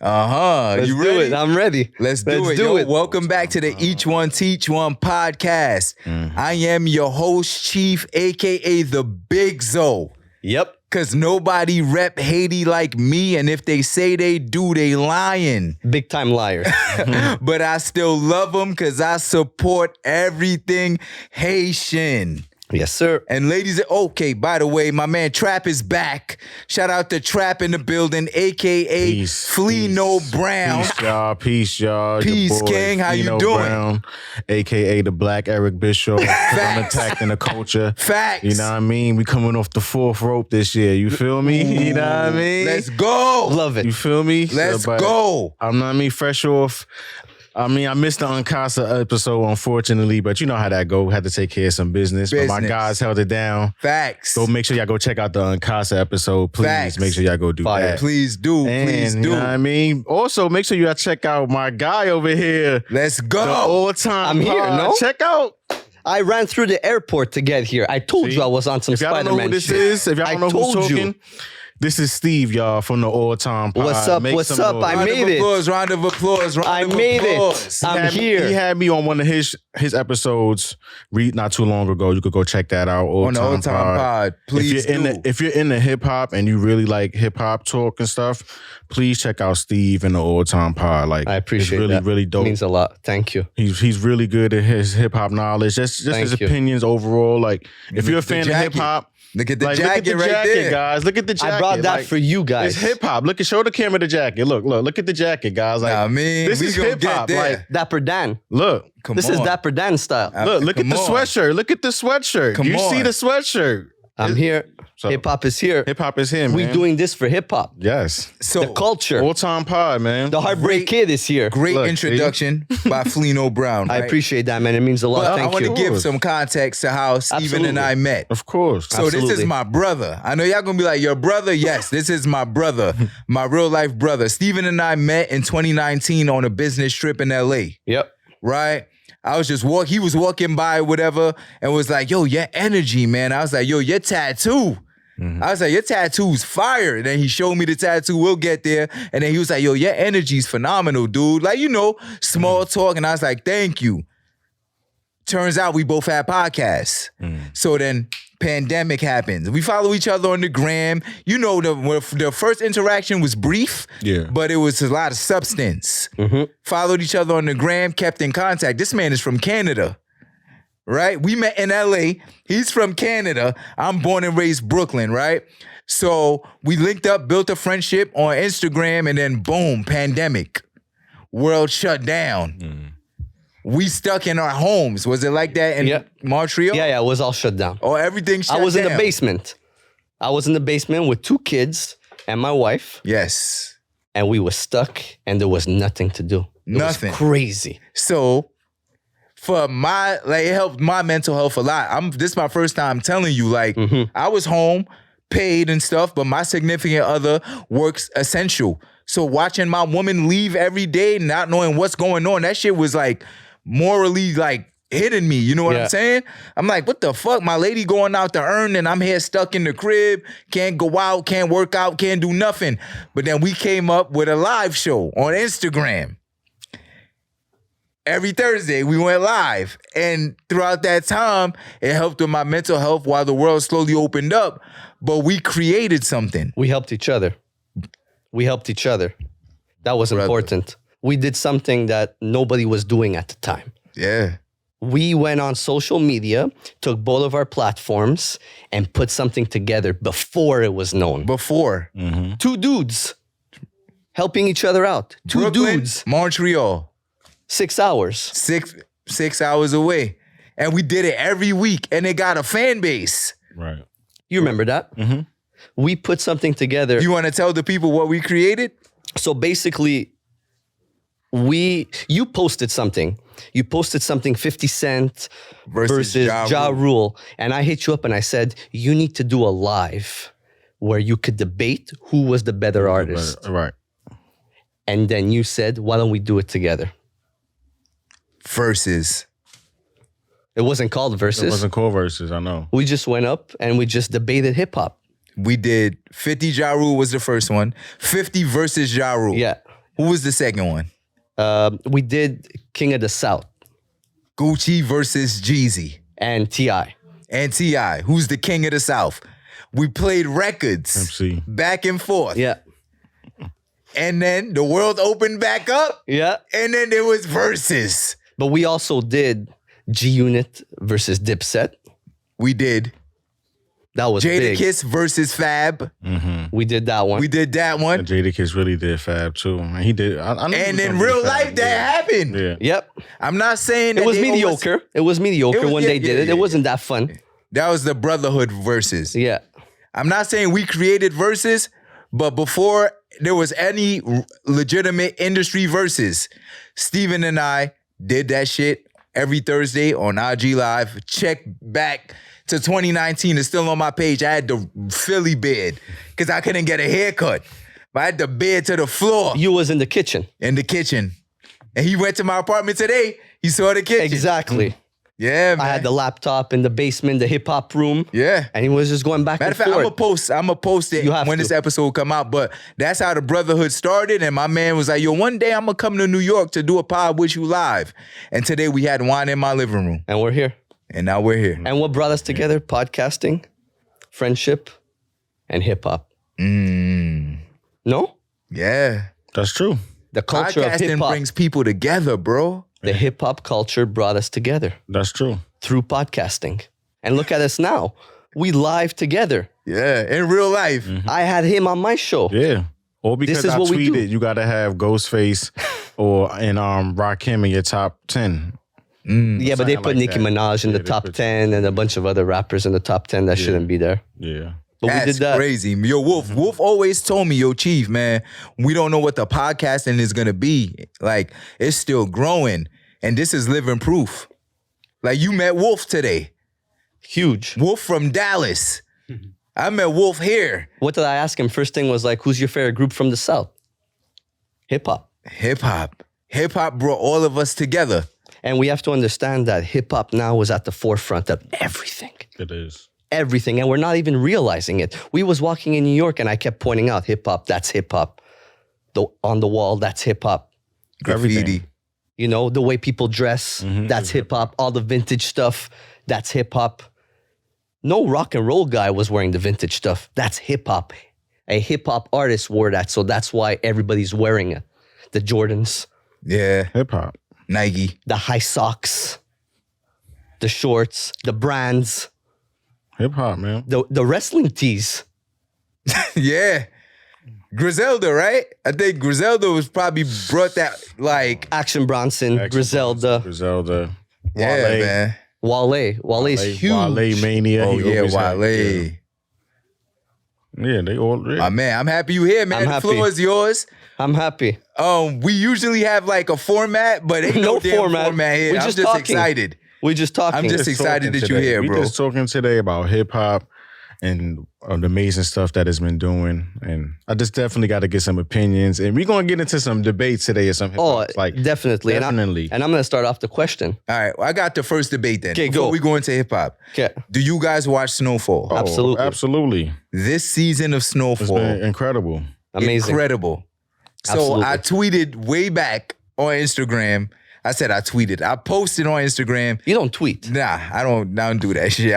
Let's You do ready? it. I'm ready. Let's do it. Welcome back to the E1T1 podcast. I am your host, Chief, a.k.a. the Big Zo. Yep. Because nobody rep Haiti like me, and if they say they do, they lying. Big time liar. But I still love them because I support everything Haitian. Yes, sir. And ladies, okay, by the way, my man Trap is back. Shout out to Trap in the building, a.k.a. Flino Brown. Peace, y'all. Peace, Your boy, King. How you Flino doing? Brown, a.k.a. the Black Eric Bishop. I'm attacking the culture. Facts. You know what I mean? We coming off the fourth rope this year. You feel me? You know what I mean? Let's go. Love it. You feel me? Let's But go. I'm not me fresh off. I missed the Uncasa episode, unfortunately, but you know how that go. Had to take care of some business. But my guys held it down. Facts. So make sure y'all go check out the Uncasa episode. Please Facts. make sure y'all go do that. Please do. Please And, do. You know what I mean? Also, make sure y'all check out my guy over here. Let's go. The all-time I'm here, no? Check out. I ran through the airport to get here. I told you I was on some If y'all don't know who Spider-Man this shit. is, if y'all I don't know who's told you. talking, this is Steve, y'all, from the all-time pod. What's up? Make What's some up? noise. I Round made of it. applause, round of applause, I round of made applause. it. I'm here. He had me on one of his episodes not too long ago. You could go check that out. On the Old Time Pod. Please If you're into hip-hop and you really like hip-hop talk and stuff, please check out Steve and the Old Time Pod. Like, I appreciate it's really, that. really dope. Means a lot. Thank you. He's really good at his hip-hop knowledge. Just Thank his you. opinions overall. Like, if you're a at the fan of jacket. hip-hop, Look at the look jacket at the right jacket, there. guys. Look at the jacket. I brought that Like, for you guys. It's hip hop. Show the camera the jacket. Look at the jacket, guys. Like, we this is gonna hip hop. get there. Like, Dapper Dan. look, This is Dapper Dan style. look at the sweatshirt. Look at the sweatshirt. Come You on. see the sweatshirt. I'm here. So- Hip hop is here. Hip hop is him. We man. doing this for hip hop. Yes. So, The culture. All time pod, man. The Heartbreak Kid is here. great Look, introduction by Flino Brown. I right? appreciate that, man. It means a lot. But I Thank want you. to give some context to how Steven and I met. Of course. So this is Absolutely. my brother. I know y'all gonna be like, your brother? Yes, this is my brother, my real life brother. Steven and I met in 2019 on a business trip in LA, Yep. right? I was just he was walking by, whatever, and was like, yo, your energy, man. I was like, yo, your tattoo. I was like, your tattoo's fire. And then he showed me the tattoo. We'll get there. And then he was like, yo, your energy's phenomenal, dude. Like, small talk. And I was like, thank you. Turns out we both had podcasts. So then pandemic happens. We follow each other on the gram. The first interaction was brief, but it was a lot of substance. Followed each other on the gram, kept in contact. This man is from Canada. Right? We met in LA. He's from Canada. I'm born and raised Brooklyn, right? So we linked up, built a friendship on Instagram, and then boom, pandemic. World shut down. We stuck in our homes. Was it like that in Montreal? Yeah, it was all shut down. Or everything shut down? I was in the basement. I was in the basement with 2 kids and my wife, Yes. and we were stuck, and there was nothing to do. It Nothing. was crazy. So it helped my mental health a lot. This is my first time telling you, I was home, paid and stuff, but my significant other works essential. So watching my woman leave every day, not knowing what's going on, that shit was morally hitting me. You know what I'm saying? I'm like, what the fuck? My lady going out to earn and I'm here stuck in the crib, can't go out, can't work out, can't do nothing. But then we came up with a live show on Instagram. Every Thursday, we went live. And throughout that time, it helped with my mental health while the world slowly opened up. But we created something. We helped each other. That was important. We did something that nobody was doing at the time. Yeah. We went on social media, took both of our platforms, and put something together before it was known. Before. 2 dudes helping each other out. 2 Brooklyn, dudes. Montreal. 6 hours. 6 hours away. And we did it every week. And it got a fan base. Right. You remember that? We put something together. You want to tell the people what we created? So basically, you posted something. You posted something 50 Cent versus Ja Rule. And I hit you up and I said, you need to do a live where you could debate who was the better artist. Right. And then you said, why don't we do it together? Versus. It wasn't called Versus. It wasn't called Versus, I know. We just went up and we just debated hip hop. We did 50 Ja Rule was the first one. 50 versus Ja Rule. Yeah. Who was the second one? We did King of the South Gucci versus Jeezy. and T.I. And T.I. Who's the king of the South? We played records MC. back and forth. Yeah. And then the world opened back up. Yeah. And then there was verses. But we also did G-Unit versus Dipset. We did. That was big. Jadakiss versus Fab. We did that one. We did that one. Jadakiss really did Fab too. And he did. I knew he And was in gonna real do Fab. life, that happened. Yeah. Yep. I'm not saying that It was they always- mediocre. It was mediocre It was- when yeah, they did yeah, it. yeah, It wasn't that fun. That was the Brotherhood verses. Yeah. I'm not saying we created verses, but before there was any legitimate industry verses, Steven and I did that shit every Thursday on IG Live. Check back to 2019. It's still on my page. I had the Philly beard because I couldn't get a haircut. But I had the beard to the floor You was in the kitchen. in the kitchen. And he went to my apartment today. He saw the kitchen. Exactly. Yeah, man. I had the laptop in the basement, the hip hop room. Yeah. And he was just going back Matter and of fact, forth. I'm gonna post it You have when to. this episode come out. But that's how the Brotherhood started. And my man was like, yo, one day I'm gonna come to New York to do a pod with you live. And today we had wine in my living room. And we're here. And now we're here. And what brought us together? Podcasting, friendship, and hip hop. No? Yeah. That's true. The culture of hip Podcasting hop. brings people together, bro. The hip hop culture brought us together That's true. through podcasting. And look at us now. We live together. Yeah. In real life. I had him on my show. Yeah. Or because is I what we do. tweeted, you got to have Ghostface or Rakim in your top 10. Yeah, but they Something put like Nicki that. Minaj in Yeah, the they top put- 10 and a bunch of other rappers in the top 10 that shouldn't be there. Yeah. But That's we did that. crazy. Yo, Wolf. Wolf always told me, yo, Chief, man, we don't know what the podcasting is gonna be. Like, it's still growing. And this is living proof. Like, you met Wolf today. Huge. Wolf from Dallas. I met Wolf here. What did I ask him? First thing was like, who's your favorite group from the South? Hip hop. Hip hop. Hip hop brought all of us together. And we have to understand that hip hop now is at the forefront of everything. It is. Everything. And we're not even realizing it. We was walking in New York and I kept pointing out hip hop, that's hip hop. On the wall, that's hip hop. Graffiti. Everything. You know, the way people dress, that's hip hop. All the vintage stuff, that's hip hop. No rock and roll guy was wearing the vintage stuff. That's hip hop. A hip hop artist wore that, so that's why everybody's wearing it. The Jordans, Yeah. Hip hop. Nike. the high socks, the shorts, the brands, Hip hop, man. the wrestling tees. Yeah. Griselda, right? I think Griselda was probably brought that, like, Action Bronson, Griselda, Griselda. yeah, Wale. man. Wale is huge. Wale Mania. Oh, He yeah, always had- Wale. Yeah, they all. Yeah. My man, I'm happy you here, man. I'm The happy. floor is yours. I'm happy. We usually have like a format, but ain't no, No damn format. format here. We I'm just just talking. excited. We just talking. I'm just excited talking that you're today. here, We bro. just talking today about hip hop and the amazing stuff that it's been doing, and I just definitely got to get some opinions, and we're gonna get into some debates today or something. Oh, like definitely. definitely. And I'm going to start off the question. All right, well, I got the first debate then. 'Kay, Before go. we go into hip hop, Okay. do you guys watch Snowfall? Oh, Absolutely. absolutely. This season of It's Snowfall, been incredible. Amazing. incredible. So Absolutely. I tweeted way back on Instagram. I said I tweeted. I posted on Instagram. You don't tweet. Nah, I don't do that shit.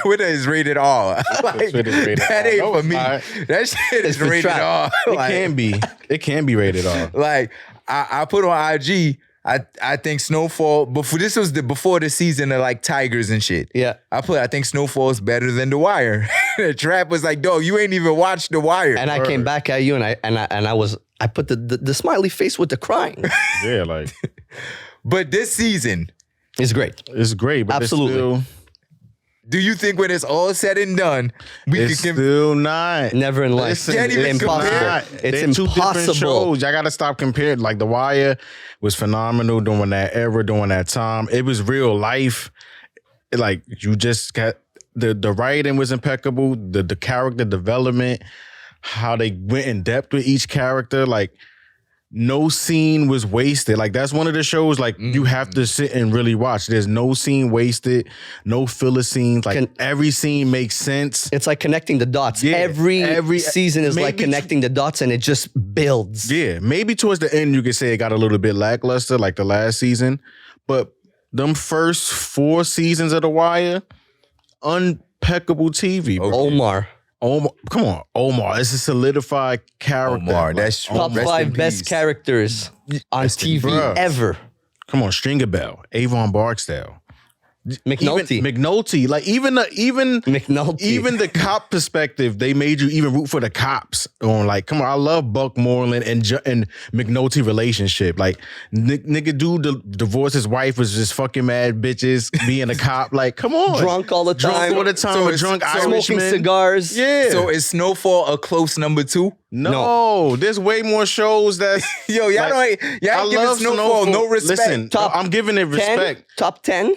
Twitter is rated R. Like, Twitter is rated that R. ain't No, for it's me. not. That shit is It's the rated trap. R. It Like, can be. It can be rated R. like I put on IG. I think Snowfall before this was before the season of like Tigers and shit. Yeah. I think Snowfall is better than The Wire. The Trap was like, dog, you ain't even watched The Wire. And I came back at you and I put the smiley face with the crying. Yeah, like But this season, It's great. it's great, but Absolutely. do you think when it's all said and done, we it's can still not. Never in life. Listen, Can't even it's impossible. not. It's They're two different impossible. shows. Y'all gotta stop comparing. Like The Wire was phenomenal during that era, during that time. It was real life. Like you just got the writing was impeccable. The character development, how they went in depth with each character. Like no scene was wasted. Like that's one of the shows like you have to sit and really watch. There's no scene wasted, no filler scenes. Like every scene makes sense. It's like connecting the dots. Yeah, every season is like maybe connecting the dots, and it just builds. Yeah, maybe towards the end you could say it got a little bit lackluster, like the last season. But them first 4 seasons of The Wire, impeccable TV, bro. Omar. Come on, Omar. It's a solidified character. Omar, that's true. Top Rest 5 in best peace. characters on TV bruh. ever. Come on, Stringer Bell, Avon Barksdale. McNulty. McNulty, like even McNulty. even the cop perspective, they made you even root for the cops. On like, come on, I love Buck Moreland and McNulty relationship. Like, nigga, dude, divorced his wife, was just fucking mad bitches being a cop. Like, come on, Drunk all the time. drunk all the time, So a drunk Smoking Irishman. cigars. Yeah. So is Snowfall a close number 2? no, there's way more shows that Yo, y'all like, don't giving Snowfall no respect. Listen, I'm giving it 10? respect. Top 10?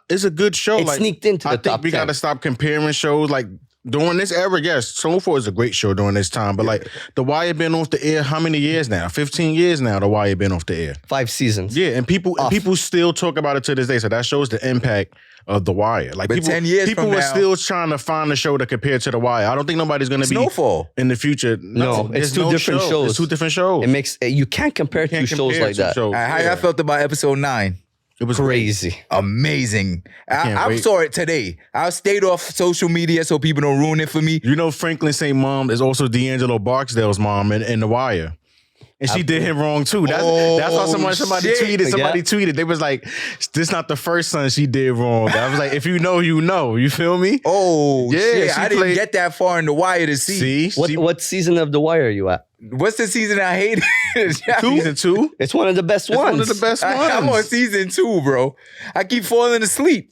It's a good show. It sneaked into the I think top we 10. gotta stop comparing shows. Like during this era, yes, Snowfall is a great show during this time. But like The Wire been off the air how many years now? 15 years now. The Wire been off the air. 5 seasons. Yeah, and people still talk about it to this day. So that shows the impact of The Wire. Like But people, 10 years people from were now- still trying to find a show to compare to The Wire. I don't think nobody's gonna be Snowfall. in the future. No, it's there's 2 different shows. It's 2 different shows. It makes you can't compare Can't 2 shows compare like 2 that. shows. All right, how Yeah. y'all felt about episode 9? It was Crazy. Amazing. I wait. saw it today. I stayed off social media so people don't ruin it for me. You know, Franklin St. Mom is also D'Angelo Barksdale's mom in The Wire. And she did him wrong too. That's why somebody shit. tweeted. Somebody Yeah. tweeted. They was like, "This not the first son she did wrong." I was like, "If you know, you know." You feel me? Oh, Yeah, shit. she I didn't played- get that far in The Wire to see. See, What season of The Wire are you at? What's the season I hated? season 2. It's one of the best It's ones. one of the best ones. I'm on season 2, bro. I keep falling asleep.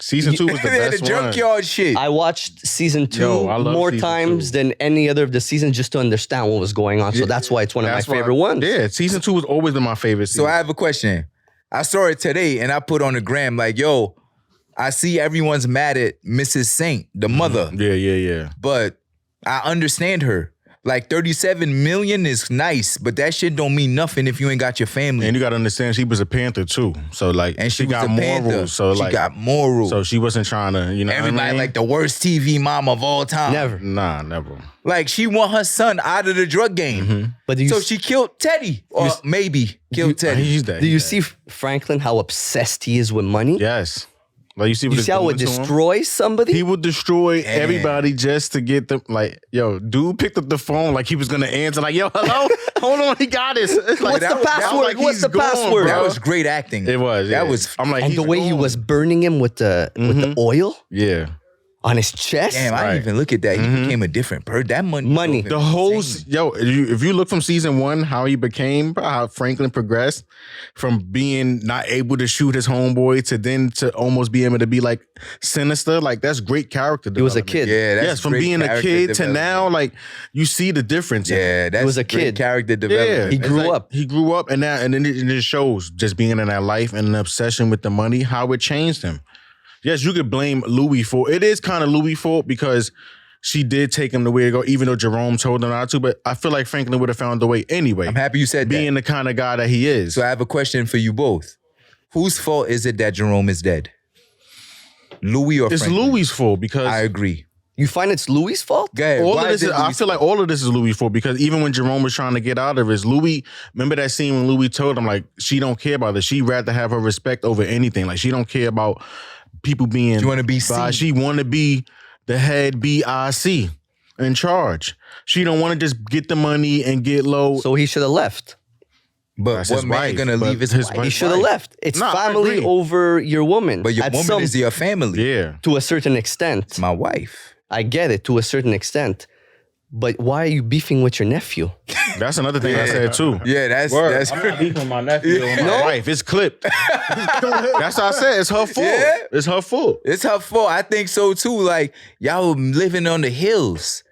Season 2 was the the best one. junkyard shit. I watched season 2 Yo, I love more season times 2. than any other of the seasons just to understand what was going on. So that's why it's one of my That's why- favorite ones. Yeah, season 2 was always been my favorite. So I have a question. I saw it today and I put on the gram like, yo, I see everyone's mad at Mrs. Saint, the mother, yeah. but I understand her. Like 37 million is nice, but that shit don't mean nothing if you ain't got your family. And you gotta understand, she was a Panther too. So like, And she was got a Panther. morals. So she like, got morals. so she wasn't trying to, you know, Everybody what I mean? like the worst TV mom of all time. Never. Nah, never. Like she want her son out of the drug game. But do you, So she killed Teddy. Or maybe killed Teddy. He's that. do you he's see Franklin, how obsessed he is with money? that. Yes. Like you see what You it's see how doing it to him? destroys somebody? He would destroy Damn. everybody just to get them. Like, yo, dude picked up the phone like he was gonna answer. Like, yo, hello, hold on, he got it. It's like, What's the that was password? like What's he's the gone, password? That bro. was great acting. It was. That yeah. was. I'm like, and the he's way he gone. was burning him with the oil Yeah. on his chest. Damn, I didn't even look at that. He became a different person. That money. The whole if you look from season 1, how he became, how Franklin progressed from being not able to shoot his homeboy to then to almost be able to be like sinister, like that's great character He was a development. kid. Yeah, that's Yes, from great being a character kid to development. now, like you see the difference. in him. Yeah, that's was a great kid. character Yeah, development. He It's grew like, up. He grew up, and now and then it just shows just being in that life and an obsession with the money, how it changed him. Yes, you could blame Louis for it. Is kind of Louis' fault because she did take him the way to go, even though Jerome told him not to. But I feel like Franklin would have found the way anyway. I'm happy you said that. being the kind of guy that he is. So I have a question for you both. Whose fault is it that Jerome is dead? Louis or It's Franklin? Louis' fault because I agree. You find it's Louis' fault? Go ahead. all Why of this it is, I Louis' feel like all of this is Louis' fault because even when Jerome was trying to get out of it, Louis, remember that scene when Louis told him like she don't care about this. She rather have her respect over anything. Like she don't care about people being You wanna be by- seen. She want to be the head BIC in charge. She don't want to just get the money and get low. So he should have left. But That's what his man wife, gonna but leave his his wife? He wife- should have Right. left. It's No, I family agree. over your woman. But your At woman some- is your family. yeah. to a certain extent. My wife. I get it to a certain extent. But why are you beefing with your nephew? That's another thing I said too. Yeah, that's I'm not beefing my nephew or my wife. It's clipped. That's how I said. It's her fault. Yeah. It's her fault. it's her fault. I think so too. Like y'all living on the hills.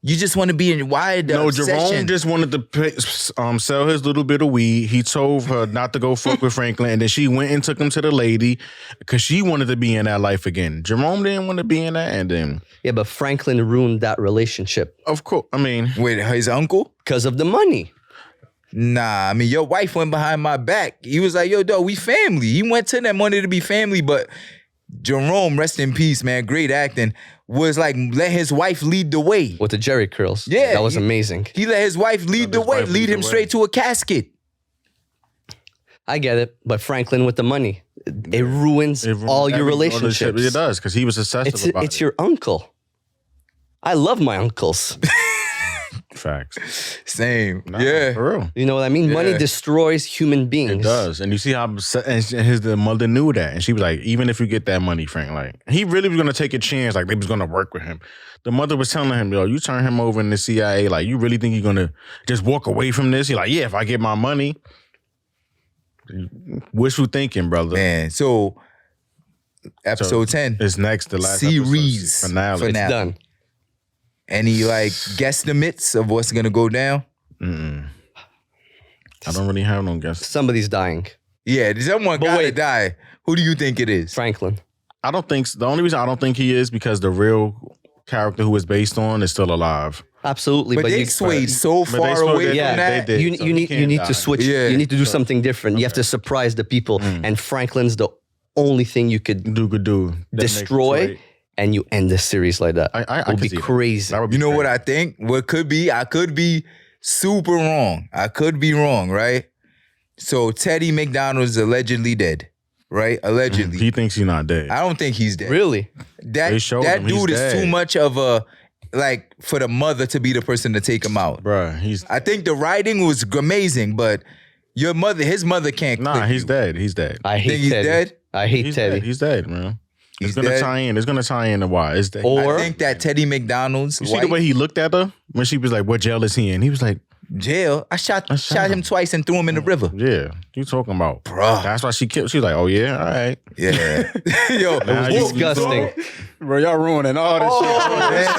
You just want to be in why the No, obsession? Jerome just wanted to sell his little bit of weed. He told her not to go fuck with Franklin, and then she went and took him to the lady because she wanted to be in that life again. Jerome didn't want to be in that, and then Yeah, but Franklin ruined that relationship of course, I mean, with his uncle. because of the money. Nah, I mean, your wife went behind my back. He was like, yo, dog, we family. He went to them wanted to be family, but Jerome, rest in peace, man, great acting, was like, let his wife lead the way. With the Jerry curls. Yeah. That was amazing. He let his wife lead the way, lead him straight to a casket. I get it, but Franklin with the money, it ruins all your relationships. It does, because he was obsessive about it. It's your uncle. I love my uncles. Facts. Same. Nah, yeah. for real. You know what I mean? Money destroys human beings. It does. And you see how the mother knew that. And she was like, even if you get that money, Frank, like, he really was going to take a chance. Like, they was going to work with him. The mother was telling him, yo, you turn him over in the CIA. Like, you really think you're going to just walk away from this? He's like, yeah, if I get my money. Wishful thinking, brother. Man, so episode 10. It's next, the last series finale. It's done. Any like guesstimates of what's gonna go down? I don't really have no guess. Somebody's dying. Yeah, someone But gotta wait. die. Who do you think it is? Franklin. I don't think, the only reason I don't think he is because the real character who is based on is still alive. Absolutely. But they you, swayed so but they far swayed- away they- from yeah, that. they did. you, so you he need can't you need die. to switch. Yeah. You need to do something different. You have to surprise the people. And Franklin's the only thing you could Do. destroy, and you end the series like that. I It would can be see that. crazy. That would be You know crazy. what I think? What could be? I could be super wrong. I could be wrong, right? So Teddy McDonald's allegedly dead, right? Allegedly. He thinks he's not dead. I don't think he's dead. Really? That They showed that him he's dude is dead. too much of a, like, for the mother to be the person to take him out. Bruh, he's... I think the writing was amazing, but his mother can't Nah, click he's you. dead. He's dead. I hate Think he's Teddy. dead? I hate He's Teddy. dead. He's dead, man. He's It's gonna dead? tie in. It's gonna tie in to why. It's dead. Or- I think that Teddy McDonald's You see the way he looked at her when she was like, "What jail is he in?" He was like, jail. I shot shot him twice and threw him in the river. "Yeah, you talking about, Bruh. That's why she killed." She was like, "Oh yeah, all right." Yeah. Yo, Now It's you- disgusting. Bro, y'all ruining all this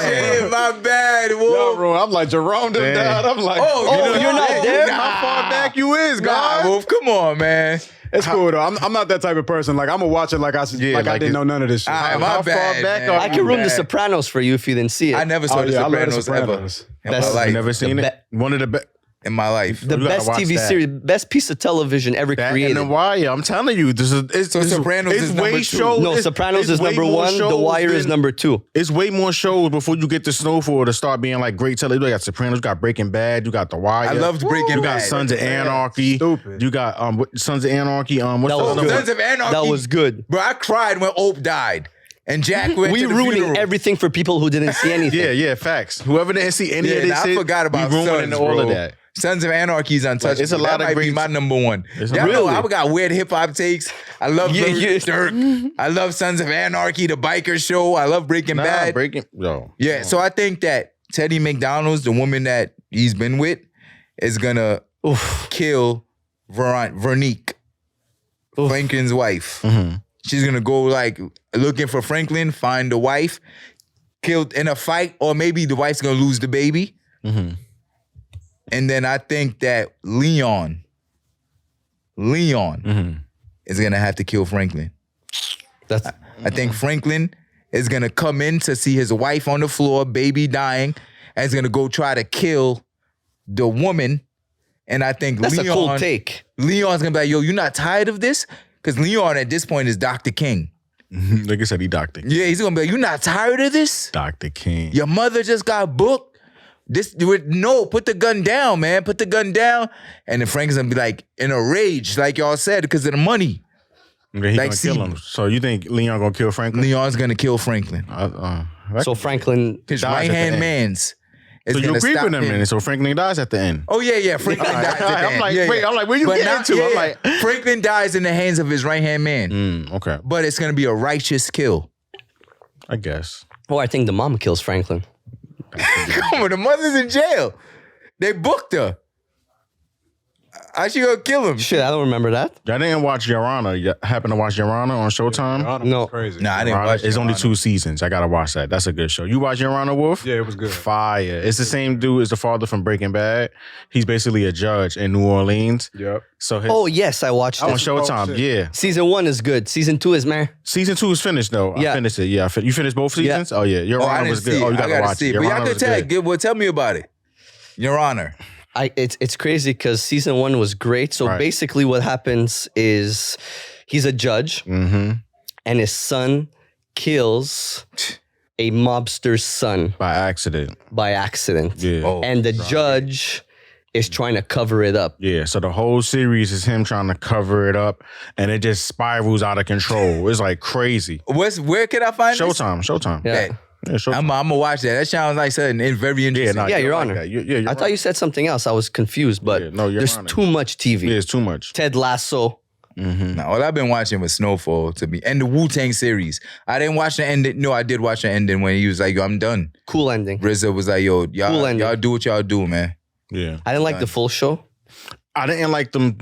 man, my bad. shit. Whoa. Y'all ruining. I'm like, Jerome done Damn. died. I'm like, Oh, you're not there? How far back you is, Nah, God? Wolf, come on, man. It's cool though. I'm not that type of person. Like I'm gonna watch it like I Yeah, like I like didn't it- know none of this shit. All right, How my far bad, back man. are I you? can ruin The Bad. Sopranos for you if you didn't see it. I never saw Oh, The yeah, I love The Sopranos ever Sopranos. in Best- my You life. never seen it? One of the best. In my life. the You gotta best watch TV that. series, best piece of television ever created. And The Wire, I'm telling you, this is it's Sopranos it's is way number two. shows. No, it's- Sopranos it's is way number more one. The shows Wire is than- number two. It's way more shows before you get to Snowfall to start being like great television. You got Sopranos, you got Breaking Bad, you got The Wire. I loved Breaking You got Bad. Sons of Anarchy. Stupid. You got Sons of Anarchy. What's That the was other good. one? Sons of Anarchy. That was good. Bro, I cried when Ope died. And Jack went We to the ruining funeral. everything for people who didn't see anything. Yeah, facts. Whoever didn't see any of this I shit, forgot about we ruining Sons, all bro. of that. Sons of Anarchy is untouchable. It's a lot that of might be great- my number one. It's Y'all really- know I got weird hip hop takes. I love Yeah, Lil yeah. Durk. I love Sons of Anarchy, the biker show. I love Breaking Bad. Yeah, so I think that Teddy McDonald's, the woman that he's been with, is gonna kill Veronique, Franklin's wife. Mm-hmm. She's gonna go like looking for Franklin, find the wife, killed in a fight, or maybe the wife's gonna lose the baby. Mm-hmm. And then I think that Leon Mm-hmm. is gonna have to kill Franklin. That's I think Franklin is gonna come in to see his wife on the floor, baby dying, and is gonna go try to kill the woman. And I think that's Leon, a cool take. Leon's gonna be like, yo, you not tired of this? Because Leon at this point is Dr. King. Like I said, he Dr. Yeah, he's gonna be like, you not tired of this? Dr. King. Your mother just got booked. No, put the gun down, man. Put the gun down. And then Frank's gonna be like in a rage, like y'all said, because of the money. Okay, he like, gonna see- kill him. So you think Leon gonna kill Franklin? Leon's gonna kill Franklin. So Franklin, His dies at right the hand end. man's. is So you gonna agree stop with him, and so Franklin dies at the end. Oh yeah, Franklin dies at the I'm end. like, Yeah, wait, yeah. I'm like, where you But getting not- to? yeah, I'm yeah. like, Franklin dies in the hands of his right hand man, okay, but it's gonna be a righteous kill. I guess. I think the mom kills Franklin. Come on, the mother's in jail. They booked her. How she gonna kill him? Shit, I don't remember that. Y'all didn't watch Your Honor. You happen to watch Your Honor on Showtime? No. crazy. Nah, I didn't Your Honor, watch it's Your only Honor. 2 seasons. I gotta watch that. That's a good show. You watch Your Honor, Wolf? Yeah, it was good. Fire. It's the same dude as the father from Breaking Bad. He's basically a judge in New Orleans. Yep. So his, Oh yes, I watched on it. Showtime, shit. yeah. Season 1 is good. Season 2 is meh. Season 2 is finished though. Yeah. I finished it. Yeah, you finished both seasons? Oh yeah. Your Oh, I Honor didn't was see good. it. Oh, you I gotta gotta watch see it. it. Your But y'all Honor can was good. tell me about it. Your Honor. It's crazy because season 1 was great. So basically, what happens is he's a judge, and his son kills a mobster's son by accident. Yeah. Oh, and the judge is trying to cover it up. Yeah, so the whole series is him trying to cover it up, and it just spirals out of control. It's like crazy. Where can I find this? Showtime. Yeah. Yeah, Showtime. I'm gonna watch that. That sounds like something very interesting. nah, Yeah, you're Your like Honor. that. You're I thought you said something else. I was confused, but Your there's Honor. too much TV. Yeah, it's too much. Ted Lasso. Nah, all I've been watching was Snowfall and the Wu-Tang series. I didn't watch the ending. No, I did watch the ending when he was like, yo, I'm done. Cool ending. RZA was like, yo, y'all, Cool ending. y'all do what y'all do, man. Yeah. I didn't like the full show. I didn't like them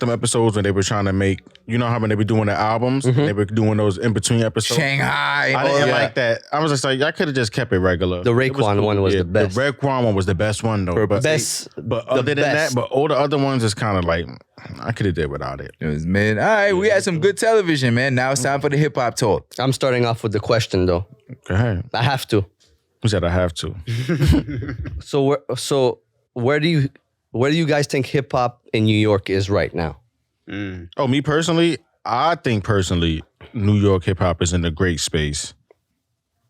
episodes when they were trying to make, you know how when they were doing the albums, they were doing those in between episodes. Shanghai. I didn't like that. I was just like, I could have just kept it regular. The Raekwon one was the best. The Raekwon one was the best one though. But other than that, but all the other ones is kind of like, I could have did without it. It was, man. All right, we had some good television, man. Now it's time for the hip hop talk. I'm starting off with the question though. Go ahead. I have to. Who said I have to? So where do you guys think hip hop in New York is right now? Oh, me personally, I think personally, New York hip hop is in a great space.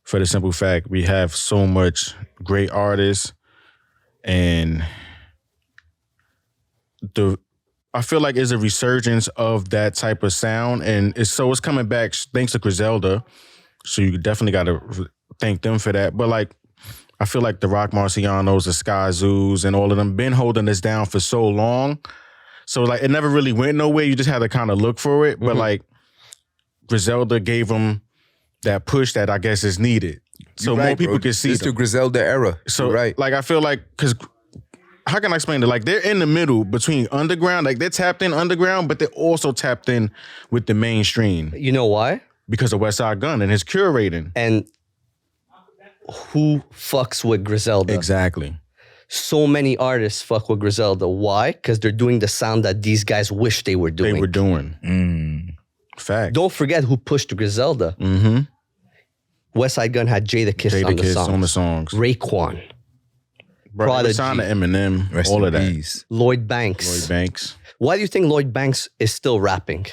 For the simple fact, we have so much great artists, and I feel like it's a resurgence of that type of sound, and it's coming back thanks to Griselda. So you definitely got to thank them for that. But like, I feel like the Rock Marcianos, the Sky Zoos, and all of them been holding us down for so long. So like, it never really went nowhere. You just had to kind of look for it. But like, Griselda gave them that push that I guess is needed, so more people can see. It's the Griselda era. So right, like, I feel like, because how can I explain it? Like, they're in the middle between underground, like they're tapped in underground, but they're also tapped in with the mainstream You know why? because of Westside Gunn and his curating. And who fucks with Griselda? Exactly. So many artists fuck with Griselda. Why? Because they're doing the sound that these guys wish they were doing. They were doing. Fact. Don't forget who pushed Griselda. Westside Gunn had Jada Kiss on the songs. Raekwon. Bro, Prodigy. they signed to Eminem, Rest all in of that. peace. Lloyd Banks. Lloyd Banks. Why do you think Lloyd Banks is still rapping?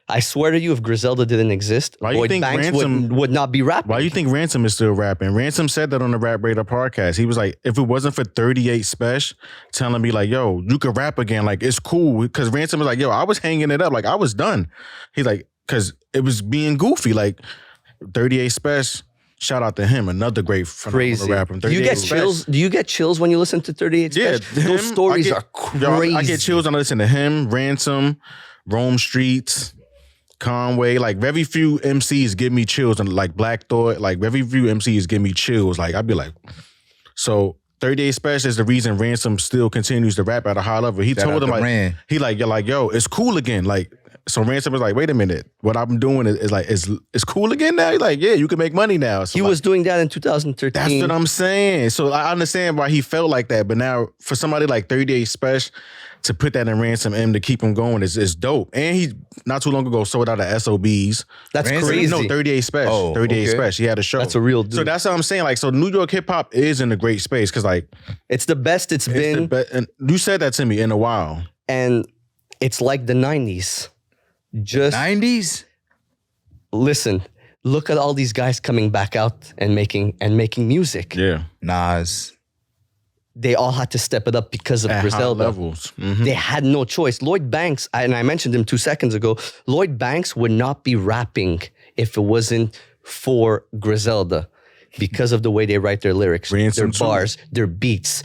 I swear to you, if Griselda didn't exist, Why you Lloyd think Banks Ransom- would not be rapping. Why do you think Ransom is still rapping? Ransom said that on the Rap Radar podcast. He was like, if it wasn't for 38 Special telling me like, yo, you could rap again, like it's cool. Because Ransom was like, yo, I was hanging it up, like I was done. He's like, because it was being goofy. Like 38 Special, shout out to him, another great Crazy. rapper. Do you get chills? Do you get chills when you listen to 38 Yeah, Special? Those stories are crazy. I get chills when I listen to him, Ransom, Rome Streets, Conway. Like very few MCs give me chills, and like Black Thought, like very few MCs give me chills. Like I'd be like, so 38 Special is the reason Ransom still continues to rap at a high level. He Shout told out him to like, Ran. he like, you're like, yo, it's cool again. Like, so Ransom was like, wait a minute, what I'm doing is like, it's cool again now. He's like, yeah, you can make money now. So He like, was doing that in 2013. that's what I'm saying. So I understand why he felt like that. But now for somebody like 38 Special to put that in Ransom M to keep him going is dope. And he not too long ago sold out of SOBs. That's Ransom? crazy. No, 38 Special. Oh, 38 okay. Special. He had a show. That's a real dude. So that's what I'm saying. Like, so New York hip hop is in a great space because like It's the best it's been, and you said that to me in a while. and it's like the 90s. Just 90s? listen, look at all these guys coming back out and making music. Yeah. Nas. They all had to step it up because of At high Griselda. levels. Mhm. They had no choice. Lloyd Banks, and I mentioned him 2 seconds ago, Lloyd Banks would not be rapping if it wasn't for Griselda because of the way they write their lyrics, Ransom their too. bars, their beats.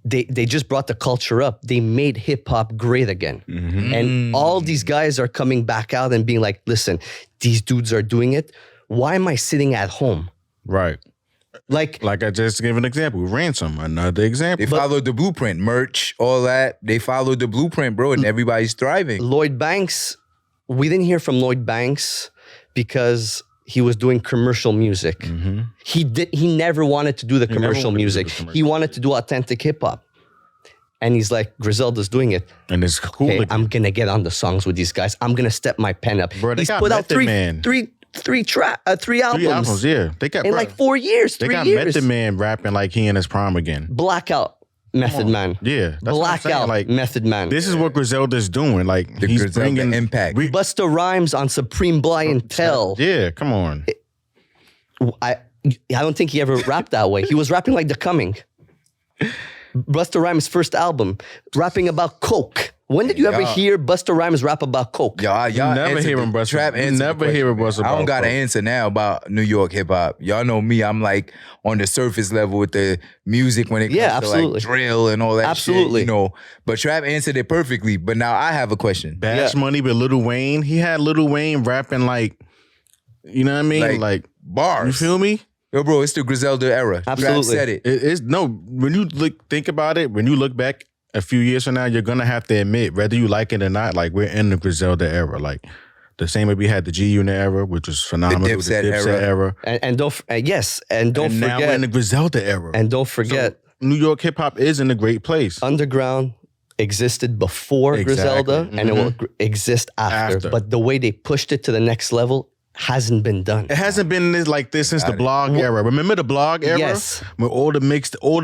They just brought the culture up. They made hip hop great again. And all these guys are coming back out and being like, listen, these dudes are doing it. Why am I sitting at home? Right. Like, Like I just gave an example. Ransom, another example. They followed the blueprint. Merch, all that. They followed the blueprint, bro, and everybody's thriving. Lloyd Banks, we didn't hear from Lloyd Banks because he was doing commercial music. He never wanted to do the commercial wanted to do music. the commercial He wanted to do authentic hip hop. And he's like, Griselda's doing it. And it's cool. Hey, again. I'm gonna get on the songs with these guys. I'm gonna step my pen up. Bro, they He's got put out Method Man. three albums. 3 albums, yeah. They got In bro, like 4 years, They 3 got years. Method Man rapping like he in his prime again. Blackout. Method Man. Yeah, that's what I'm saying. Blackout Like, Method Man. this is what Griselda's doing. Like, he's Griselda bringing impact. Busta Rhymes on Supreme Blientele. Yeah, come on. I don't think he ever rapped that way. He was rapping like The Coming. Busta Rhymes' first album, rapping about coke. When did you ever hear Busta Rhymes rap about coke? Y'all never answered hear him the bust. trap answered the Never hear him question, bust man. I don't about got an coke. answer now about New York hip hop. Y'all know me. I'm like on the surface level with the music when it comes to absolutely. like drill and all that Absolutely. shit. You know, but Trap answered it perfectly. But now I have a question. Bash Money with Lil Wayne. He had Lil Wayne rapping like, you know what I mean? Like bars. you feel me? Yo, bro, it's the Griselda era. Absolutely. Trap said it. It's no. When you think about it, when you look back a few years from now, you're gonna have to admit, whether you like it or not, like we're in the Griselda era. Like the same way we had the G Unit era, which was phenomenal. The Dipset era. And don't and don't And now we're forget in the Griselda era. and don't forget New York hip hop is in a great place. Underground existed before Exactly. Griselda and it will exist after. But the way they pushed it to the next level hasn't been done. It hasn't been like this since the blog era. Remember the blog era? Yes. When all the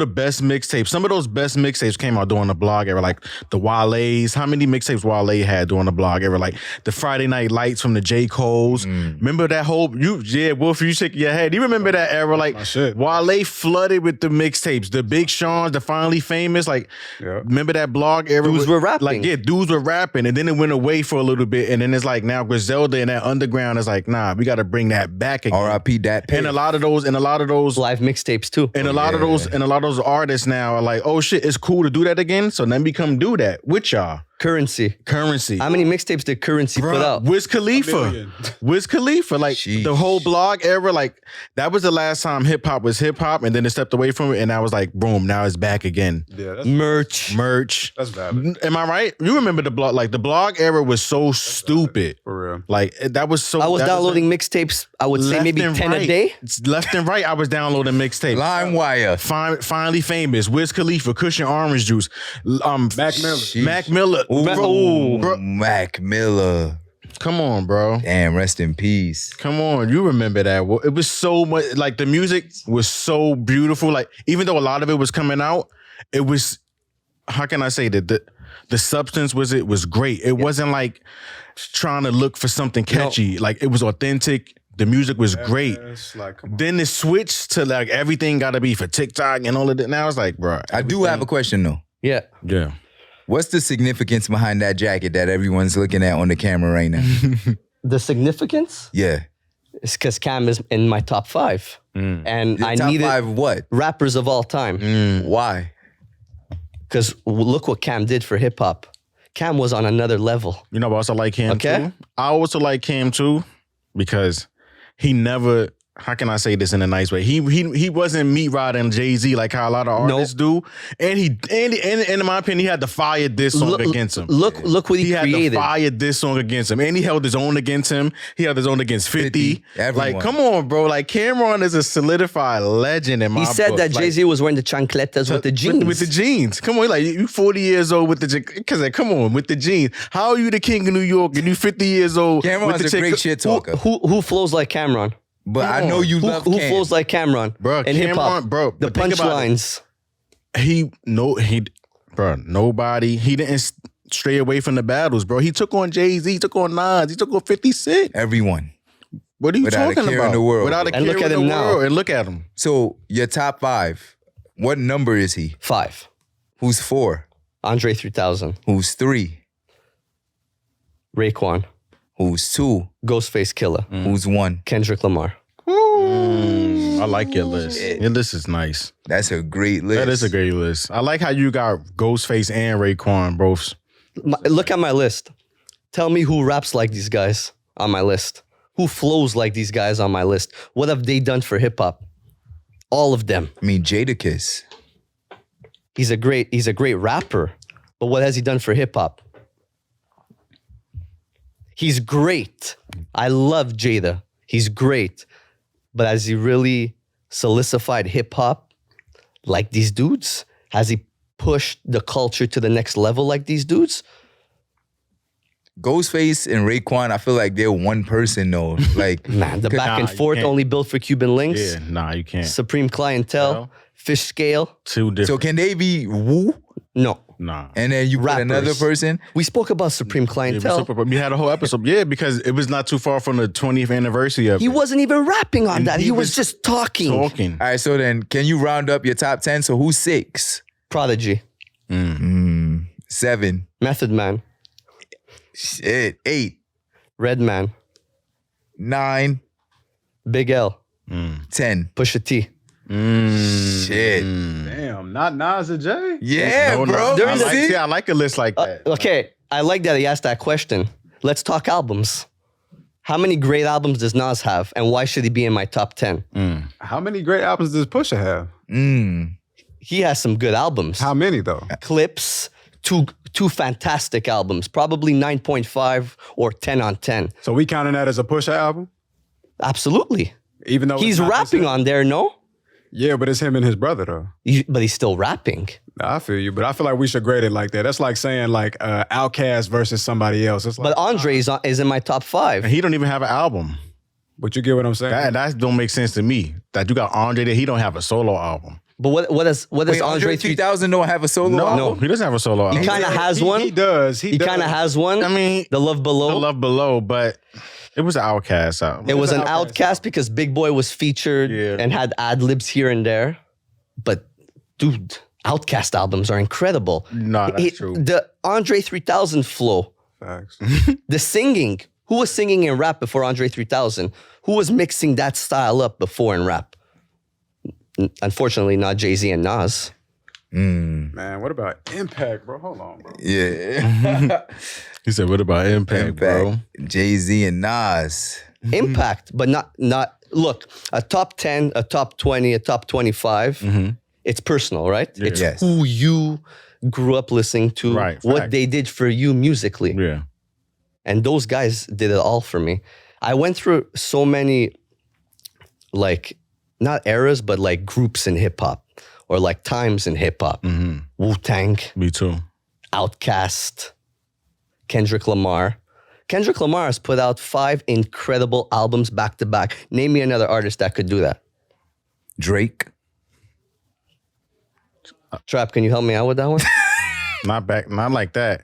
best mixtapes. Some of those best mixtapes came out during the blog era, like the Wale's. How many mixtapes Wale had during the blog era? Like the Friday Night Lights from the J. Cole's. Remember that whole Wolf, you shake your head. You remember that era? Like Wale flooded with the mixtapes, the Big Sean's, the Finally Famous. Like remember that blog era? Dudes were rapping. Like dudes were rapping, and then it went away for a little bit, and then it's like now Griselda and that underground is like, nah, we got to bring that back again. R.I.P. that. And a lot of those Live mixtapes too. and a lot of those artists now are like, oh shit, it's cool to do that again. So let me come do that with y'all. Currency. How many mixtapes did Currency put out? Wiz Khalifa. Wiz Khalifa. Like the whole blog era, like that was the last time hip hop was hip hop, and then it stepped away from it, and I was like, boom, now it's back again. Yeah, that's Merch. That's valid. Am I right? You remember the blog? Like the blog era was so stupid. For real. Like that was so. I was downloading mixtapes, I would say maybe 10 a day. Left and right, I was downloading mixtapes. LimeWire. Finally Famous, Wiz Khalifa, Cushion Orange Juice, Mac Miller. Mac Miller. Come on, bro. Damn, rest in peace. Come on, you remember that. It was so much, like the music was so beautiful. Like even though a lot of it was coming out, it was, how can I say that? The substance was great. It wasn't like trying to look for something catchy. Like it was authentic. The music was great. Like, Then it switched to like everything got to be for TikTok and all of that. Now it's like, bro. I do have a question though. Yeah. Yeah. What's the significance behind that jacket that everyone's looking at on the camera right now? The significance Yeah. is because Cam is in my top 5. And Your I top needed 5 what? rappers of all time. Why? Because look what Cam did for hip hop. Cam was on another level. You know, I also like him Okay. too. I also like him too because he never. How can I say this in a nice way? He wasn't meat riding Jay-Z like how a lot of artists do. And in my opinion, he had to fire this song against him. Look what he had created. to fire this song against him. And he held his own against him. He held his own against 50. Everyone. Like, come on, bro. Like, Cameron is a solidified legend in my He said book. that Like, Jay-Z was wearing the chancletas with the jeans. With the jeans. Come on, like you 40 years old with the because come on, with the jeans. How are you the king of New York and you 50 years old? Cameron's with a the great shit talker. Who flows like Cameron? But I know you love Who Cam. flows like Cameron? Bro, in hip hop, Cameron, bro, the but think about it. punchlines. Nobody. He didn't stray away from the battles, bro. He took on Jay-Z, he took on Nas, he took on 50 Cent. Everyone. What are you Without a talking care about? in the world. Without a And care look in at the him now. world. And look at him. So your top 5, what number is he? 5. Who's 4? Andre 3000. Who's 3? Raekwon. Who's 2? Ghostface Killer. Who's 1? Kendrick Lamar. I like your list. Your list is nice. That's a great list. That is a great list. I like how you got Ghostface and Raekwon both. Look at my list. Tell me who raps like these guys on my list. Who flows like these guys on my list? What have they done for hip hop? All of them. I mean, Jadakiss. He's a great rapper, but what has he done for hip hop? He's great. I love Jada. He's great. But has he really solidified hip hop like these dudes? Has he pushed the culture to the next level like these dudes? Ghostface and Raekwon, I feel like they're one person though. Like, Man, the back and you forth can't. only built for Cuban links. Yeah, nah, you can't. Supreme Clientele. Fish Scale. Two different. So can they be Wu? No. Nah. And then you put Rappers. another person? We spoke about Supreme Yeah, Clientele. we had a whole episode. Yeah, because it was not too far from the 20th anniversary of He it. wasn't even rapping on And that. he He was was just talking. talking. All right, so then can you round up your top 10? So who's 6? Prodigy. 7. Method Man. Shit. 8. Redman. 9. Big L. 10. Pusha T. Shit. Damn, not Nas and Jay? Yeah, No, bro. no, See? I like a list like that. Okay, I like that he asked that question. Let's talk albums. How many great albums does Nas have, and why should he be in my top 10? How many great albums does Pusha have? He has some good albums. How many though? Clips, two fantastic albums, probably 9.5 or 10 on 10. So we counting that as a Pusha album? Absolutely. Even though He's it's not rapping his- on there, no? Yeah, but it's him and his brother though. But he's still rapping. I feel you, but I feel like we should grade it like that. That's like saying like Outkast versus somebody else. It's like, But Andre is in my top 5. And he don't even have an album. but you get what I'm saying? That don't make sense to me. That you got Andre there, he don't have a solo album. But what does Wait, Andre 3000 don't have a solo No, album? he doesn't have a solo album. He kind of has one. He does. He kind of has one. I mean, The Love Below. The Love Below, but it was an Outkast album. It was an Outkast outcast because Big Boy was featured Yeah. and had ad libs here and there. But dude, Outcast albums are incredible. No, that's true. The Andre 3000 flow, Facts. the singing. Who was singing in rap before Andre 3000? Who was mixing that style up before in rap? Unfortunately, not Jay-Z and Nas. Man, what about Impact, bro? Hold on, bro. Yeah. He said, "What about Impact, bro?" Jay-Z and Nas. Impact, but not. Look, a top 10, a top 20, a top 25. It's personal, right? It's Yes. who you grew up listening to, Right, what fact. they did for you musically. Yeah. And those guys did it all for me. I went through so many, like, not eras, but like groups in hip hop or like times in hip hop. Wu-Tang, Me too. Outkast, Kendrick Lamar. Kendrick Lamar has put out 5 incredible albums back to back. Name me another artist that could do that. Drake. Trap, can you help me out with that one? Not like that.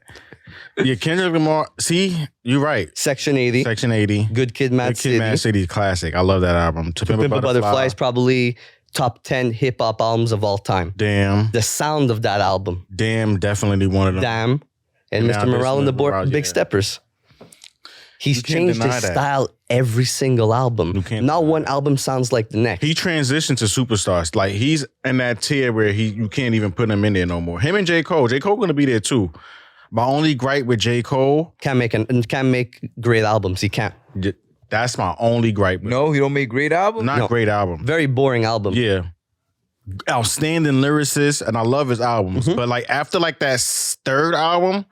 Yeah, Kendrick Lamar. See, you're right. Section 80, Section 80. Good Kid, Mad Good City. Kid, Mad City classic. I love that album. To Pimp a Pimp a Butterfly. Butterfly is probably top 10 hip hop albums of all time. Damn. The sound of that album, Damn, definitely one of them. Damn, and Now Mr. Morale and the this one, Big yeah. Steppers. He's can't changed deny his that. style every single album. can't Not deny one album sounds like the next. He transitioned to superstars. Like he's in that tier where you can't even put him in there no more. Him and J. Cole. J. Cole gonna be there too. My only gripe with J. Cole, Can't make great albums. He can't. that's my only gripe. with No, he don't make great albums? Not No. great album. Very boring album. Yeah. Outstanding lyricist, and I love his albums. Mm-hmm. But like after like that third album,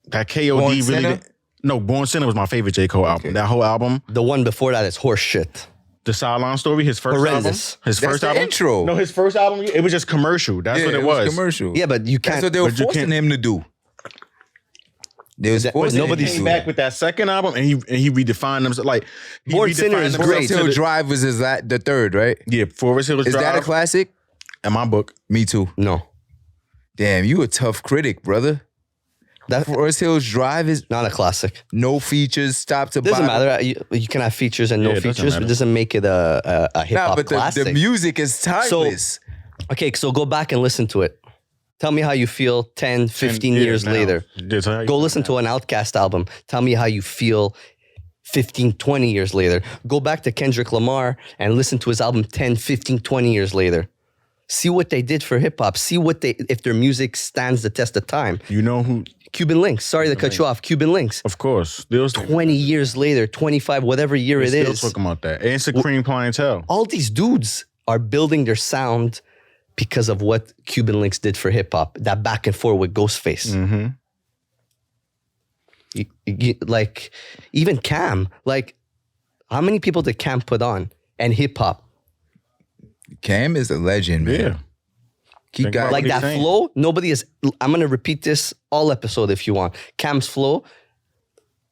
that KOD Born really Sinner? did- No, Born Sinner was my favorite J. Cole album. That whole album. The one before that is horse shit. The Sideline Story, his first Horrendous. album. His That's first the album. intro. No, his first album, it was just commercial. That's what it was. commercial. Yeah, but you That's can't. what they were but you forcing can't- him to do. They was That- forcing nobody him to Came do back that. with that second album and he redefined himself. Like he Born Sinner redefined is himself great. to Hill the- Drive was the third, right? Yeah, Forest Hills Is Drive. that a classic? In my book. Me too. No. Damn, you a tough critic, brother. That Forest Hills Drive is not a classic. no features, top to Doesn't bottom. matter. You can have features and no Yeah, it doesn't features. matter. It doesn't make it a hip Nah, hop but classic. the music is timeless. Okay, so go back and listen to it. Tell me how you feel 10, 15 years now. later. Yeah, tell how you Go feel listen now. to an Outkast album. Tell me how you feel 15, 20 years later. Go back to Kendrick Lamar and listen to his album 10, 15, 20 years later. See what they did for hip hop. See if their music stands the test of time. You know who? Cuban Links. Sorry to cut you off. Cuban Links. Of course. They was 20 years later, 25, whatever year it still is. talking about that. And Supreme Clientele. All these dudes are building their sound because of what Cuban Links did for hip hop. That back and forth with Ghostface. Like even Cam. Like how many people did Cam put on? And hip hop. Cam is a legend, man. Yeah. He Think got about Like what that he's saying. flow, nobody is. I'm gonna repeat this all episode if you want. Cam's flow,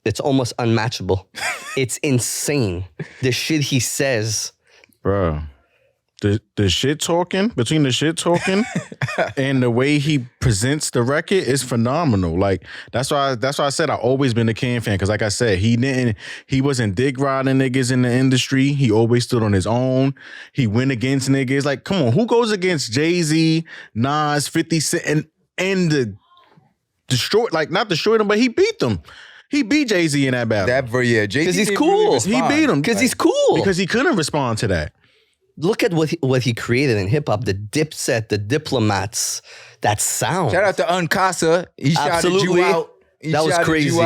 it's almost unmatchable. It's insane. The shit he says. Bro. the shit talking, between the shit talking and the way he presents the record is phenomenal. Like that's why I said I always been a Cam fan, because like I said, he wasn't dick riding niggas in the industry. He always stood on his own. He went against niggas. Like, come on, who goes against Jay-Z, Nas, 50 Cent and the destroyed, like not destroyed them, but he beat them. He beat Jay-Z in that battle. Jay-Z because he's cool. He beat him because he's cool. Because he couldn't respond to that. Look at what he created in hip hop. The Dipset, the Diplomats, that sound. Shout out to Uncasa. He shouted you out. That was crazy.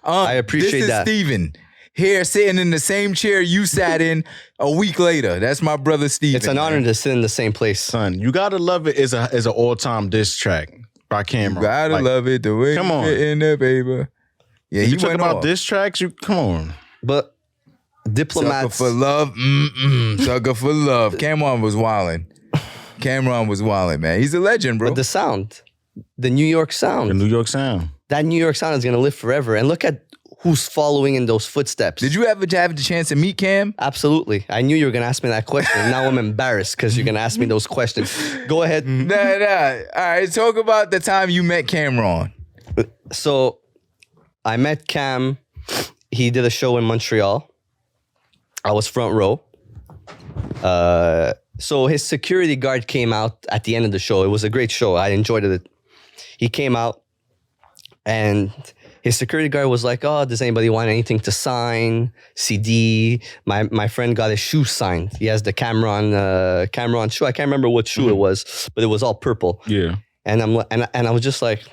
I appreciate that. This is Steven here sitting in the same chair you sat in a week later. That's my brother Steven. It's an honor to sit in the same place. Son, You Gotta Love It is an all-time diss track by Cameron. You gotta love it the way come on. you fit in there, baby. Yeah, you talk about diss tracks, come on. But Diplomats. Sucker for love. Sucker for love. Cameron was wildin', man. He's a legend, bro. But the sound, the New York sound. The New York sound. That New York sound is going to live forever. And look at who's following in those footsteps. Did you ever have the chance to meet Cam? Absolutely. I knew you were going to ask me that question. Now I'm embarrassed because you're going to ask me those questions. Go ahead. Nah. All right, talk about the time you met Cameron. So I met Cam. He did a show in Montreal. I was front row. So his security guard came out at the end of the show. It was a great show. I enjoyed it. He came out and his security guard was like, "Oh, does anybody want anything to sign? CD?" My friend got his shoe signed. He has the Cameron shoe. I can't remember what shoe it was, but it was all purple. Yeah. And I was just like,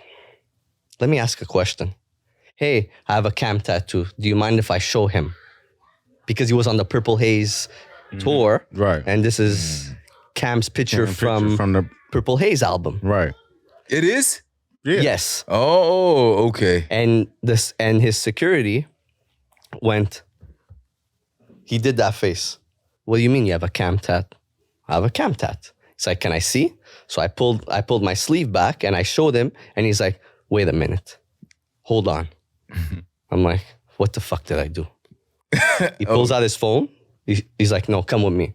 let me ask a question. Hey, I have a Cam tattoo. Do you mind if I show him? Because he was on the Purple Haze tour. Right. And this is Cam's picture from the Purple Haze album. Right. It is? Yeah. Yes. Oh, okay. And his security went, he did that face. What do you mean you have a Cam tat? I have a Cam tat. He's like, can I see? So I pulled my sleeve back and I showed him and he's like, wait a minute. Hold on. I'm like, what the fuck did I do? He pulls out his phone. He's like, no, come with me.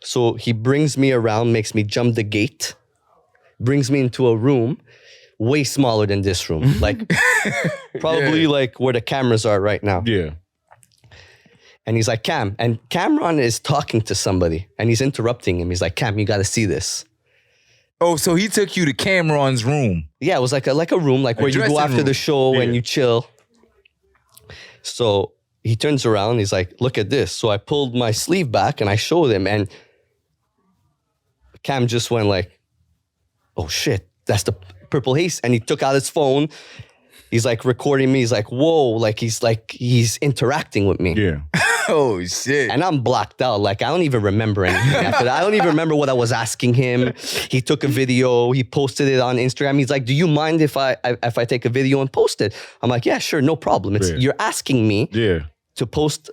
So he brings me around, makes me jump the gate, brings me into a room way smaller than this room. Like probably like where the cameras are right now. Yeah. And he's like, Cam. And Cameron is talking to somebody and he's interrupting him. He's like, Cam, you got to see this. Oh, so he took you to Cameron's room. Yeah, it was like a room, like where you go after the show and you chill. So he turns around, he's like, look at this. So I pulled my sleeve back and I showed him and Cam just went like, oh shit, that's the Purple Haze. And he took out his phone. He's like recording me. He's like, whoa, he's interacting with me. Yeah. Oh shit. And I'm blocked out. Like I don't even remember anything after that. I don't even remember what I was asking him. He took a video, he posted it on Instagram. He's like, do you mind if I take a video and post it? I'm like, yeah, sure, no problem. You're asking me to post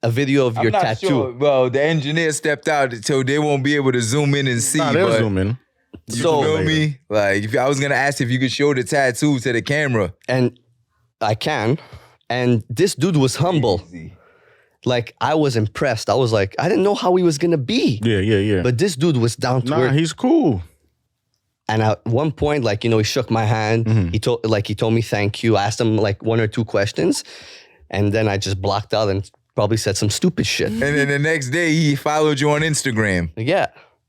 a video of your tattoo. Sure. Well, the engineer stepped out so they won't be able to zoom in and see. Nah, they'll zoom in. You feel me? Like if I was gonna ask if you could show the tattoo to the camera. And I can. And this dude was humble. Like I was impressed. I was like, I didn't know how he was gonna be. Yeah. But this dude was down to earth. He's cool. And at one point, like, he shook my hand. He told me thank you. I asked him like one or two questions. And then I just blocked out and probably said some stupid shit. And then the next day he followed you on Instagram. Yeah.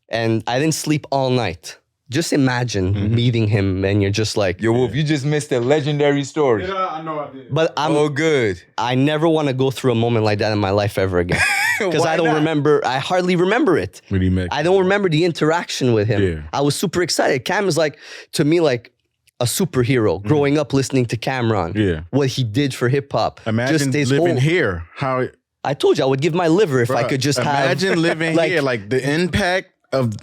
And I didn't sleep all night. Just imagine meeting him and you're just like, yo, Wolf, you just missed a legendary story. Yeah, I know I did. But good. I never want to go through a moment like that in my life ever again. Because I don't remember, I hardly remember it. I don't remember the interaction with him. Yeah. I was super excited. Cam is like, to me, like a superhero. Growing up listening to Cameron. Yeah. What he did for hip hop. Imagine living here. How I told you I would give my liver if I could just imagine living here, like the impact of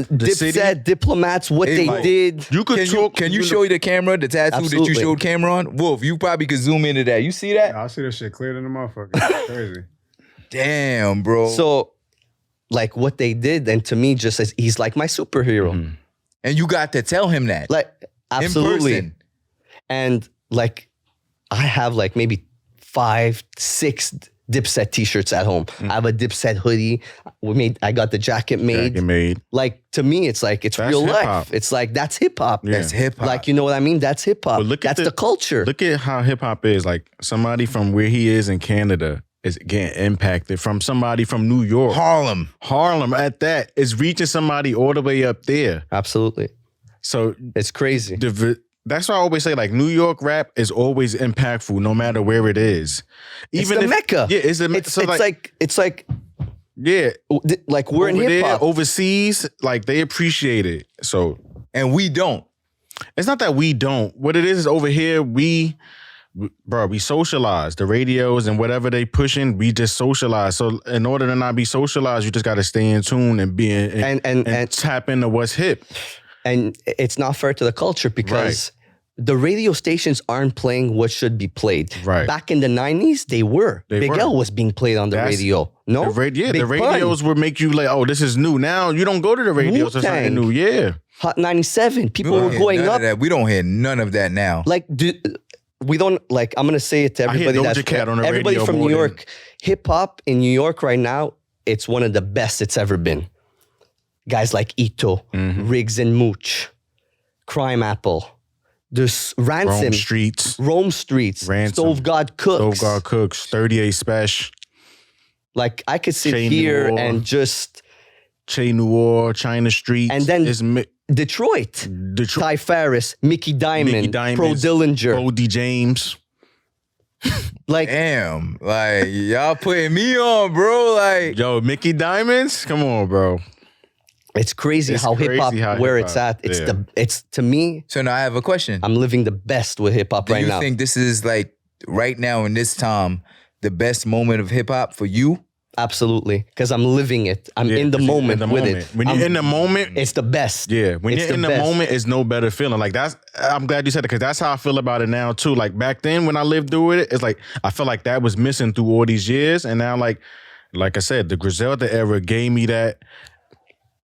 the city. Dipset, Diplomats, what they did. You could talk. Can you show the camera the tattoo that you showed Cameron? Wolf, you probably could zoom into that. You see that? I see that shit clear than the motherfucker. It's crazy. Damn, bro. So, like what they did, and to me, just as he's like my superhero. And you got to tell him that. Like, absolutely. In person. And like, I have like maybe 5, 6 Dipset t-shirts at home. I have a Dipset hoodie. I got the jacket made. Like, to me, it's like, it's real hip-hop. life. It's like, that's hip hop. Yeah. That's hip hop. Like, you know what I mean? That's hip hop. That's the culture. Look at how hip hop is. Like, somebody from where he is in Canada is getting impacted from somebody from New York. Harlem at that is reaching somebody all the way up there. Absolutely. So it's crazy. That's why I always say, like, New York rap is always impactful no matter where it is. Even it's the Mecca. Yeah, it's like yeah, like we're in hip hop. Overseas, like, they appreciate it. So, and we don't. It's not that we don't. What it is over here, we socialize. The radios and whatever they pushing, we just socialize. So in order to not be socialized, you just got to stay in tune and be and tap into what's hip. And it's not fair to the culture because the radio stations aren't playing what should be played. Right. Back in the 90s, they were. Big L was being played on the radio. No? The radios would make you like, oh, this is new. Now you don't go to the radios for something new. Yeah. Hot 97. People were going up. We don't hear none of that now. Like, we don't, like, I'm going to say it to everybody everybody from New York. Hip hop in New York right now, it's one of the best it's ever been. Guys like Ito, Riggs and Mooch, Crime Apple, there's Ransom, Rome Streets, Stove God Cooks, 38 Special. Like, I could sit here and just Che Noir, China Street, and then Detroit, Ty Farris, Mickey Diamond, Pro Dillinger, Odie James. Like, damn, like, y'all putting me on, bro. Like, yo, Mickey Diamonds, come on, bro. It's crazy how hip hop, where it's at. It's to me. So now I have a question. I'm living the best with hip hop right now. Do you think this is, like, right now in this time, the best moment of hip hop for you? Absolutely, because I'm living it. I'm in the moment with it. When you're in the moment, it's the best. Yeah, when you're in the moment, it's no better feeling. Like, I'm glad you said it, because that's how I feel about it now too. Like, back then when I lived through it, it's like I feel like that was missing through all these years, and now like I said, the Griselda era gave me that.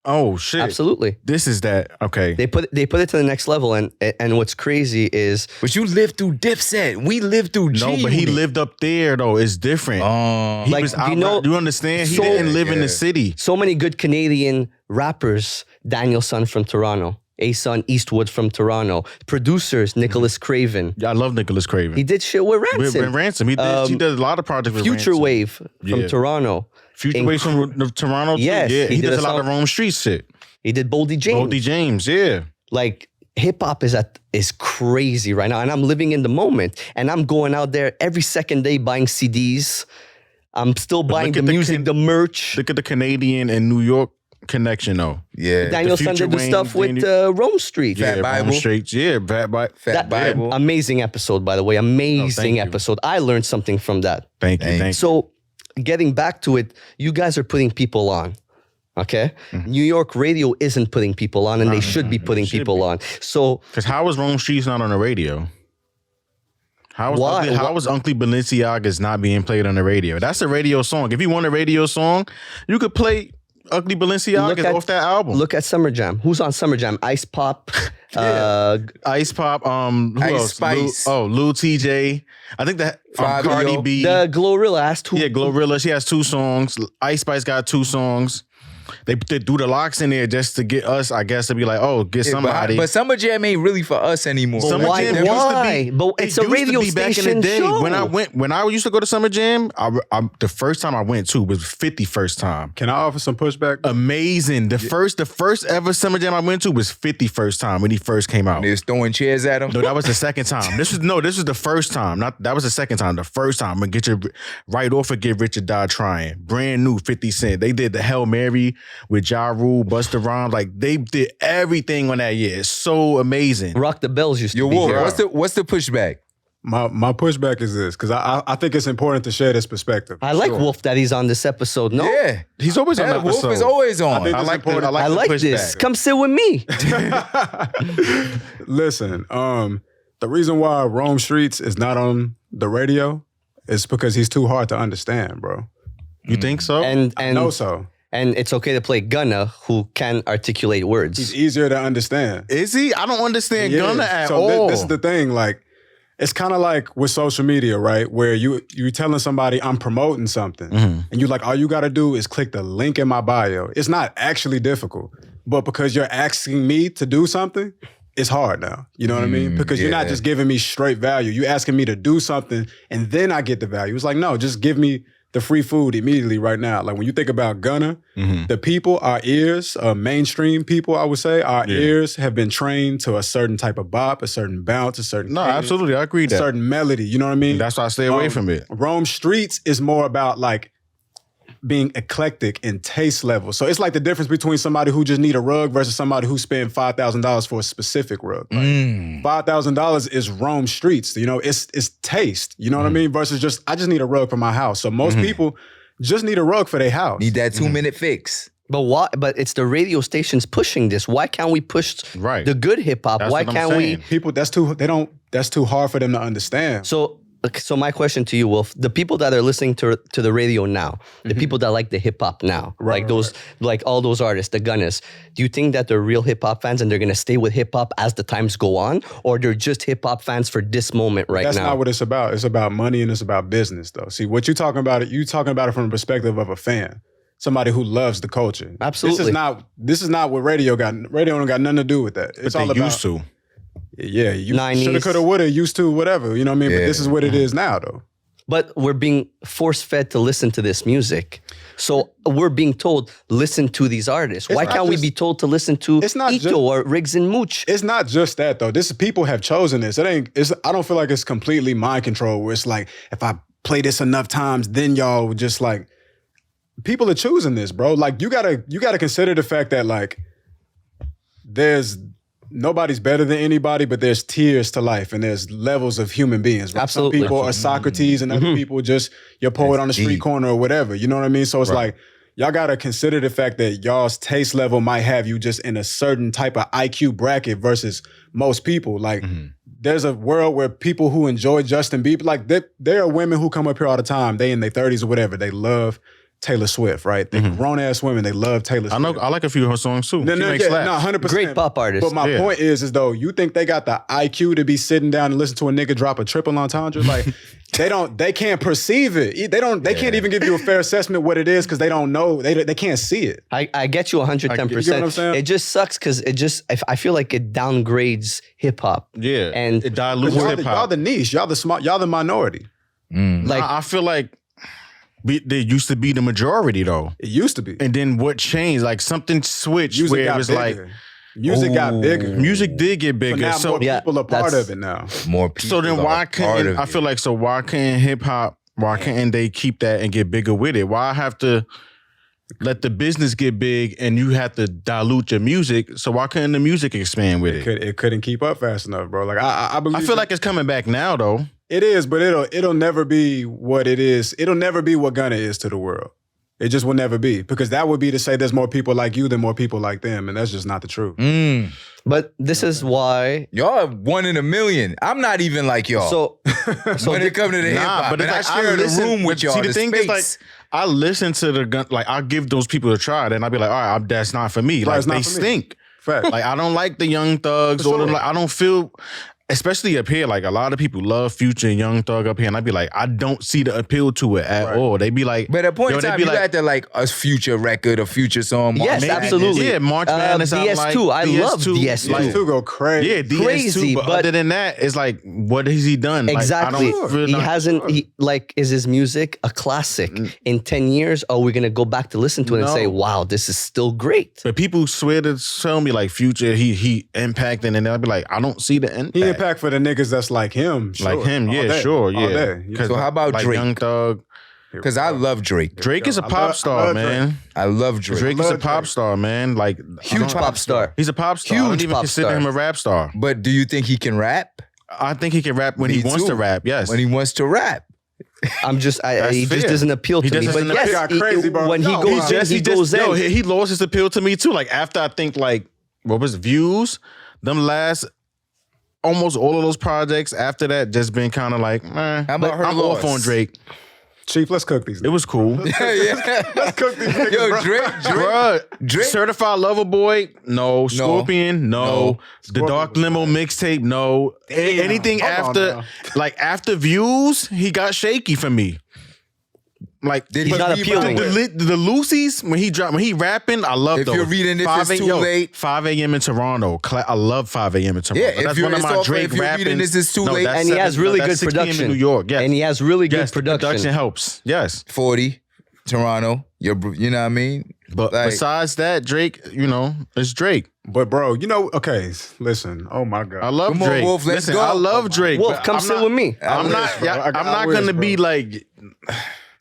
Oh shit! Absolutely. This is that. Okay. They put it to the next level, and what's crazy is. But you lived through Dipset. We lived through G. No, but he lived up there though. It's different. He like, was out, you understand? He didn't live in the city. So many good Canadian rappers. Danielson from Toronto. Ason Eastwood from Toronto. Producers, Nicholas Craven. Yeah, I love Nicholas Craven. He did shit with Ransom. With Ransom. He did a lot of projects with Future Ransom. Wave from Toronto. Future Wave from Toronto too? Yes. Yeah, he does a lot of Rome Street shit. He did Boldy James. Boldy James, yeah. Like, hip hop is crazy right now, and I'm living in the moment. And I'm going out there every second day buying CDs. I'm still buying the music, the merch. Look at the Canadian and New York connection, though. Yeah, Daniel Son did the stuff with Rome Street. Fat Bible. Rome Street, yeah, Fat Bible. Amazing episode, by the way. Amazing episode. I learned something from that. Thank you. So, getting back to it, you guys are putting people on. Okay? New York radio isn't putting people on, and they should be putting people on. So, because how was Rome Streets not on the radio? How was Uncle Balenciaga's not being played on the radio? That's a radio song. If you want a radio song, you could play Ugly Balenciaga off that album. Look at Summer Jam. Who's on Summer Jam? Ice Pop. Ice Pop. Who Ice else? Spice. Lil TJ. I think that Cardi B. The Glorilla asked who. Yeah, Glorilla. She has 2 songs. Ice Spice got 2 songs. They do the locks in there just to get us, I guess, to be like, oh, get somebody. But Summer Jam ain't really for us anymore. Summer Jam used to be. But it's a radio station back in the day. show. When I used to go to Summer Jam, the first time I went to was 50 first time. Can I offer some pushback? Amazing. The first ever Summer Jam I went to was 50 first time when he first came out. They was throwing chairs at him. No, that was the second time. This was the first time. That was the second time. The first time, I'm gonna get you right off of Get Rich or Die Trying. Brand new 50 Cent. They did the Hail Mary with Ja Rule, Busta Rhymes. Like, they did everything on that year. It's so amazing. Rock the Bells used to be Wolf, here. what's the pushback? My pushback is this, because I think it's important to share this perspective. I like Wolf that he's on this episode. No? Yeah. He's always on the episode. Wolf is always on. I like this. pushback. Come sit with me. Listen, the reason why Rome Streets is not on the radio is because he's too hard to understand, bro. You think so? And I know so. And it's okay to play Gunna, who can articulate words. He's easier to understand. Is he? I don't understand Gunna at so all. This is the thing, like, It's kind of like with social media, right? Where you're telling somebody I'm promoting something, and you're like, all you got to do is click the link in my bio. It's not actually difficult, but because you're asking me to do something, it's hard now. You know what I mean? Because you're not just giving me straight value. You're asking me to do something, and then I get the value. It's like, no, just give me the free food immediately right now. Like when you think about Gunna, the people, our ears, mainstream people, I would say, our ears have been trained to a certain type of bop, a certain bounce, a certain cadence, absolutely, I agree a certain melody. You know what I mean? That's why I stay away from it. Rome Streets is more about like being eclectic in taste level. So it's like the difference between somebody who just need a rug versus somebody who spend $5,000 for a specific rug. Like $5,000 is Rome Streets. You know, it's taste. You know what I mean? Versus I just need a rug for my house. So most people just need a rug for their house. Need that 2-minute fix. But why? But it's the radio stations pushing this. Why can't we push the good hip hop? Why can't we? People, that's too hard for them to understand. So my question to you, Wolf, the people that are listening to the radio now, the people that like the hip hop now, like all those artists, the Gunners, do you think that they're real hip hop fans and they're gonna stay with hip hop as the times go on, or they're just hip hop fans for this moment now? That's not what it's about. It's about money and it's about business, though. See, what you're talking about it from the perspective of a fan, somebody who loves the culture. Absolutely. This is not what radio got. Radio don't got nothing to do with that. It's all about used to. Yeah, you shoulda, coulda, woulda, used to, whatever. You know what I mean? But this is what it is now, though. But we're being force-fed to listen to this music. So we're being told, listen to these artists. Why can't we be told to listen to Ito or Riggs and Mooch? It's not just that, though. People have chosen this. I don't feel like it's completely mind control where it's like, if I play this enough times, then y'all just like, people are choosing this, bro. Like, you gotta consider the fact that, like, nobody's better than anybody, but there's tiers to life and there's levels of human beings. Right? Absolutely. Some people are Socrates and other people just your poet on the street corner or whatever. You know what I mean? So it's like, y'all got to consider the fact that y'all's taste level might have you just in a certain type of IQ bracket versus most people. Like, there's a world where people who enjoy Justin Bieber, like there are women who come up here all the time, they in their 30s or whatever, they love Taylor Swift, right? They're grown-ass women. They love Taylor Swift. I like a few of her songs, too. No, 100%. Great pop artist. But my point is though, you think they got the IQ to be sitting down and listen to a nigga drop a triple entendre? Like, they can't perceive it. They can't even give you a fair assessment what it is because they don't know. They can't see it. I get you 110%. You get what I'm saying? It just sucks because I feel like it downgrades hip-hop. Yeah. And it dilutes hip-hop. Y'all the niche. Y'all the smart. Y'all the minority. Like, I feel like they used to be the majority, though. It used to be. And then what changed? Like, something switched where it was like... Music got bigger. Music did get bigger. So now more people are part of it now. More people. So then why couldn't... I feel like, so why couldn't hip-hop... Why can't they keep that and get bigger with it? Why have to let the business get big and you have to dilute your music? So why couldn't the music expand with it? It couldn't keep up fast enough, bro. Like, I believe... I feel like it's coming back now, though. It is, but it'll never be what it is. It'll never be what Gunna is to the world. It just will never be. Because that would be to say there's more people like you than more people like them. And that's just not the truth. But this is why... Y'all are 1 in a million. I'm not even like y'all. So when it comes to the hip-hop, but I share the room with y'all. See, the thing is, like, I listen to the gun, like, I give those people a try, then I'll be like, all right, that's not for me. Like, they stink. Fact. Like, I don't like the Young Thugs. Or like, I don't feel... Especially up here, like a lot of people love Future and Young Thug up here, and I'd be like, I don't see the appeal to it at all. They be like, but at a point in time, you had to like a Future record, a Future song. Yes, absolutely. Yeah, March Madness. DS2, I love DS2. DS2 go crazy. Yeah, DS2. Crazy, but other than that, it's like, what has he done? Exactly. Like, is his music a classic? In 10 years, are we gonna go back to listen to it and say, wow, this is still great? But people swear to tell me like Future, he impacted, and I'd be like, I don't see the impact. He impact for the niggas that's like him. Sure. Like him, yeah, sure, yeah. So how about like Drake? Young Thug. Because I love Drake. Drake is a pop star, man. I love Drake. Drake is a pop star, man. Like, huge pop star. He's a pop star. I don't even consider him a rap star. But do you think he can rap? I think he can rap when he wants to rap, yes. When he wants to rap. He just doesn't appeal to me. But yes, when he goes in, he goes in. He lost his appeal to me too. Like, after I think, like, what was it, Views? Them last... Almost all of those projects after that just been kind of like, How about her I'm loss? off on Drake. Chief, let's cook these. It was cool. Let's cook these niggas, Yo, bro. Drake. Certified Lover Boy, no. Scorpion, no. The Dark Limo mixtape, no. Anything Hold on after Views, he got shaky for me. Like Did he not read appealing. my- the Lucy's when he rapping, I love If those. you're reading If It's Too Late. 5 a.m. in Toronto. I love 5 a.m. in Toronto. Yeah, if that's you're- one of it's my all- Drake if you're reading rapping. This Is Too Late. that's And he has really that's good 6 p.m. production. in New York. Yes. And he has really good yes, the production helps. Yes. 40, Toronto. You know what I mean? But Like- besides that, Drake, it's Drake. But bro, okay, listen. Oh my God. I love Come on, Drake. Wolf, let's Listen, go. I love Drake. Wolf, but come I'm sit not- with me. I'm not. bro. I'm not wish, gonna bro. be like.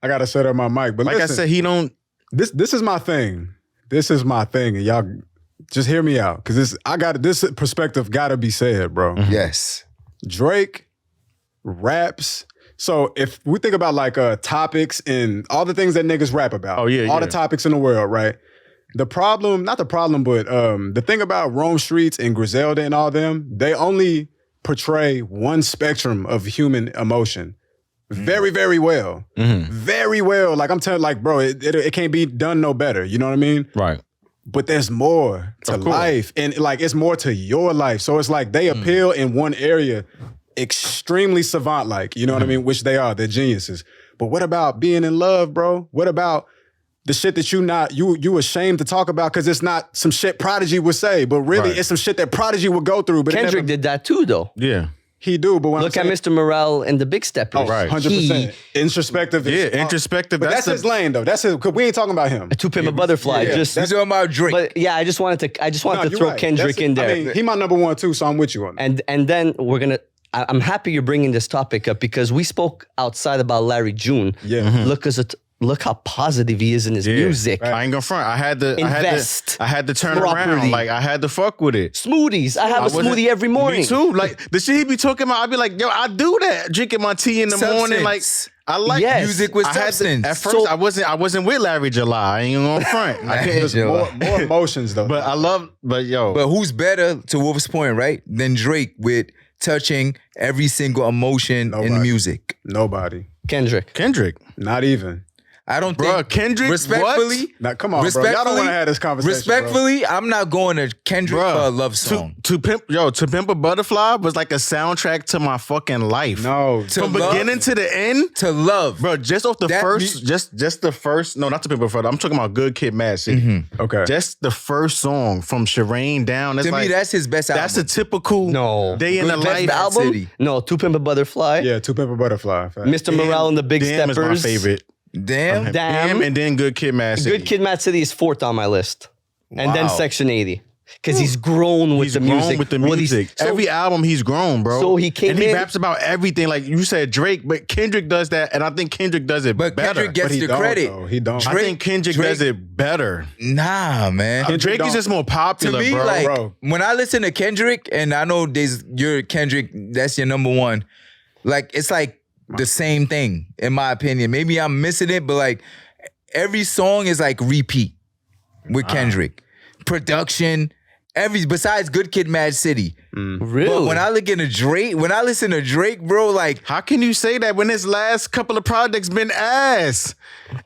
I gotta set up my mic. But Like listen, I said, he don't. this is my thing. This is my thing, and y'all just hear me out, because this perspective gotta be said, bro. Yes. Drake raps. So if we think about like topics and all the things that niggas rap about, Oh, yeah, all yeah. the topics in the world, right? The problem, not the problem, but the thing about Rome Streets and Griselda and all them, they only portray one spectrum of human emotion very, very well. Very well. Like I'm telling, like, bro, it can't be done no better. You know what I mean? Right. But there's more to Of course. life, and like it's more to your life. So it's like they appeal in one area, extremely savant-like. You know what I mean? Which they are. They're geniuses. But what about being in love, bro? What about the shit that you ashamed to talk about because it's not some shit Prodigy would say, but really Right. it's some shit that Prodigy would go through. But it Kendrick never- did that too, though. Yeah. he do. But when Look I'm at saying, Mr. Morale and the Big Steppers. Oh, right, 100%. Introspective. Is, Yeah, introspective. But that's his lane though. That's his. Cause we ain't talking about him. To Pimp a Butterfly. yeah, just, You talking about Drake. but yeah, I just wanted to No, to you're throw right. Kendrick That's- in there. I mean, he my number one too, so I'm with you on that. And then we're gonna. I'm happy you're bringing this topic up because we spoke outside about Larry June. Yeah. Look how positive he is in his music. I ain't gonna front. I had to Invest I had to turn properly. around. Like I had to fuck with it. Smoothies. I have a wasn't- smoothie every morning. Me too. Like the shit he be talking about, I'd be like, yo, I do that. Drinking my tea in the morning. Like I like Yes. Music with I had to- substance. At first, So- I wasn't with Larry July. I ain't gonna front. I can't. There's more emotions though. But I love. But yo. But who's better, to Wolf's point, right, than Drake with touching every single emotion in Nobody. music? Nobody. Kendrick. Kendrick. Not even. I don't Bruh, think. Kendrick, Respectfully, Now come on, bro. Y'all don't want to have this conversation. Respectfully, I'm not going to Kendrick Bruh, for a love song. To Pimp a Butterfly was like a soundtrack to my fucking life. Bro. No. To From love? beginning to the end. To love. Bro, just off the That first, just the first. No, not the Pimp a Butterfly. I'm talking about Good Kid, Mad City. Okay. Just the first song from Shireen down. That's To me, like, that's his best album. That's a typical No. day in the Good life Best album? City. No, To Pimp a Butterfly. Yeah, Two Pimp a Butterfly. Fact. Mr. Morale and the Big Damn Steppers. is my favorite. Damn. Damn. And then Good Kid, Mad City. Good Kid, Mad City is 4th on my list. And then Wow. Section 80. Because he's grown with He's the grown music. with the What he's- music. so- Every album he's grown, bro. So he came and he in- raps about everything. Like you said, Drake, but Kendrick does that, and I think Kendrick does it But better. Kendrick gets But he the don't, credit. though. He don't. I think Kendrick does Drake- it better. Nah, man. Drake don't. is just more To popular, me, bro. like bro. when I listen to Kendrick, and I know you're Kendrick, that's your number one. Like it's like the same thing, in my opinion. Maybe I'm missing it, but like every song is like repeat with Kendrick. Production, besides Good Kid, Mad City. Really? But when I listen to Drake, bro, like How can you say that when his last couple of projects been ass?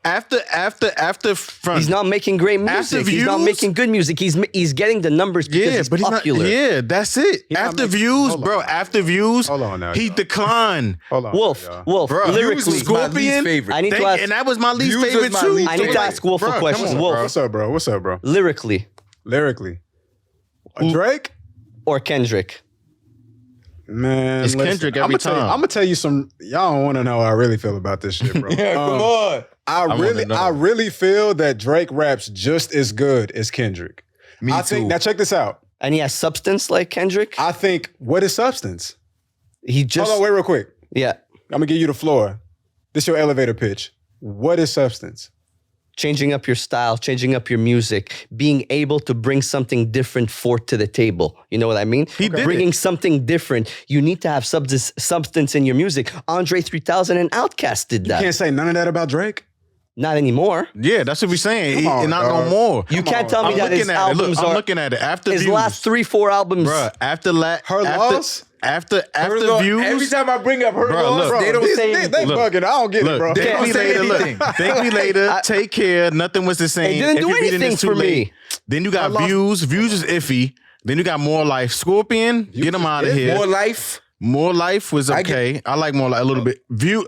After front. He's not making great After music. He's not Views? making good music. He's getting the numbers because Yeah, he's but he's popular. not. Yeah, that's it. not After making- Views, hold on. bro. After Views, Hold on now, he y'all. declined. Hold on. Wolf, y'all. Wolf, Bro, lyrically. Views was my least favorite. I need to ask, And that was my least Views was favorite my too. least I need to favorite. ask Wolf a Bro, question. come on, Wolf, bro. What's up, bro? What's up, bro? lyrically Lyrically. Drake? or Kendrick? Man, It's Kendrick every time. I'm gonna tell you some. Y'all don't want to know how I really feel about this shit, bro. come on. wanna know. I really feel that Drake raps just as good as Kendrick. Me I too. think. Now check this out. And he has substance like Kendrick. I think what is substance? He just Hold on, wait, real quick. yeah, I'm gonna give you the floor. This your elevator pitch. What is substance? changing up your style, changing up your music, being able to bring something different forth to the table. You know what I mean? He did bringing it. something different. You need to have substance in your music. Andre 3000 and Outkast did that. Can't say none of that about Drake. Not anymore. Yeah, that's what we're saying. Come on, And not dog. no more. You can't tell me I'm that his looking at it. Look, albums I'm are looking at it. After his Views, last 3-4 albums. bruh, after Her Loss? After Loss, Views, every time I bring up her Bro, loss, look, they don't say anything. They bugging. I don't get it, look, bro. They thank don't me say later. Look, anything. thank me later. Take care. Nothing was the same. It didn't If do you're reading anything this too for late, me. Then you got Views. Views is iffy. Then you got More Life. Scorpion, get him out of here. More life. More Life was okay. I like More Life a little bit.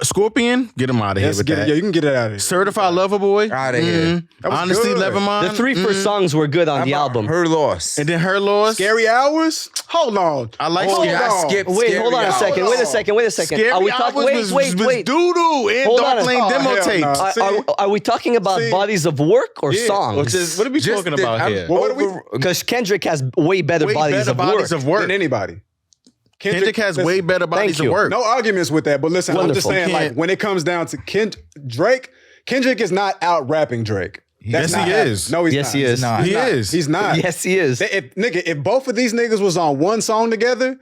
Scorpion, get him out of here with that. Yeah, you can get it out of here. Certified Lover Boy, Out of here. That was Honestly, good. Nevermind. The three first songs were good on the album. Her loss. And then Her Loss. Scary Hours? Hold on. I like Hold Scary. I on. skipped Wait, Scary hold on a Hours. second. Wait a second. Wait a second. Scary Are we talking? Hours Wait. was doo-doo and Hold Dark on. Lane Oh, demo hell tapes. no. See? Are we talking about See? bodies of work or Yeah. songs? What are we Just talking the- about I'm here? What are we- Because Kendrick has way better Way bodies better of bodies work. of work. Than anybody. Kendrick has way better bodies of you. work. No arguments with that, but listen, I'm just Wonderful. saying, like, Can't- when it comes down to Drake, Kendrick is not out rapping Drake. That's Yes, not he happening. is. No, he's Yes, not. he is. not. He not. is. He's not. Yes, he is. If both of these niggas was on one song together,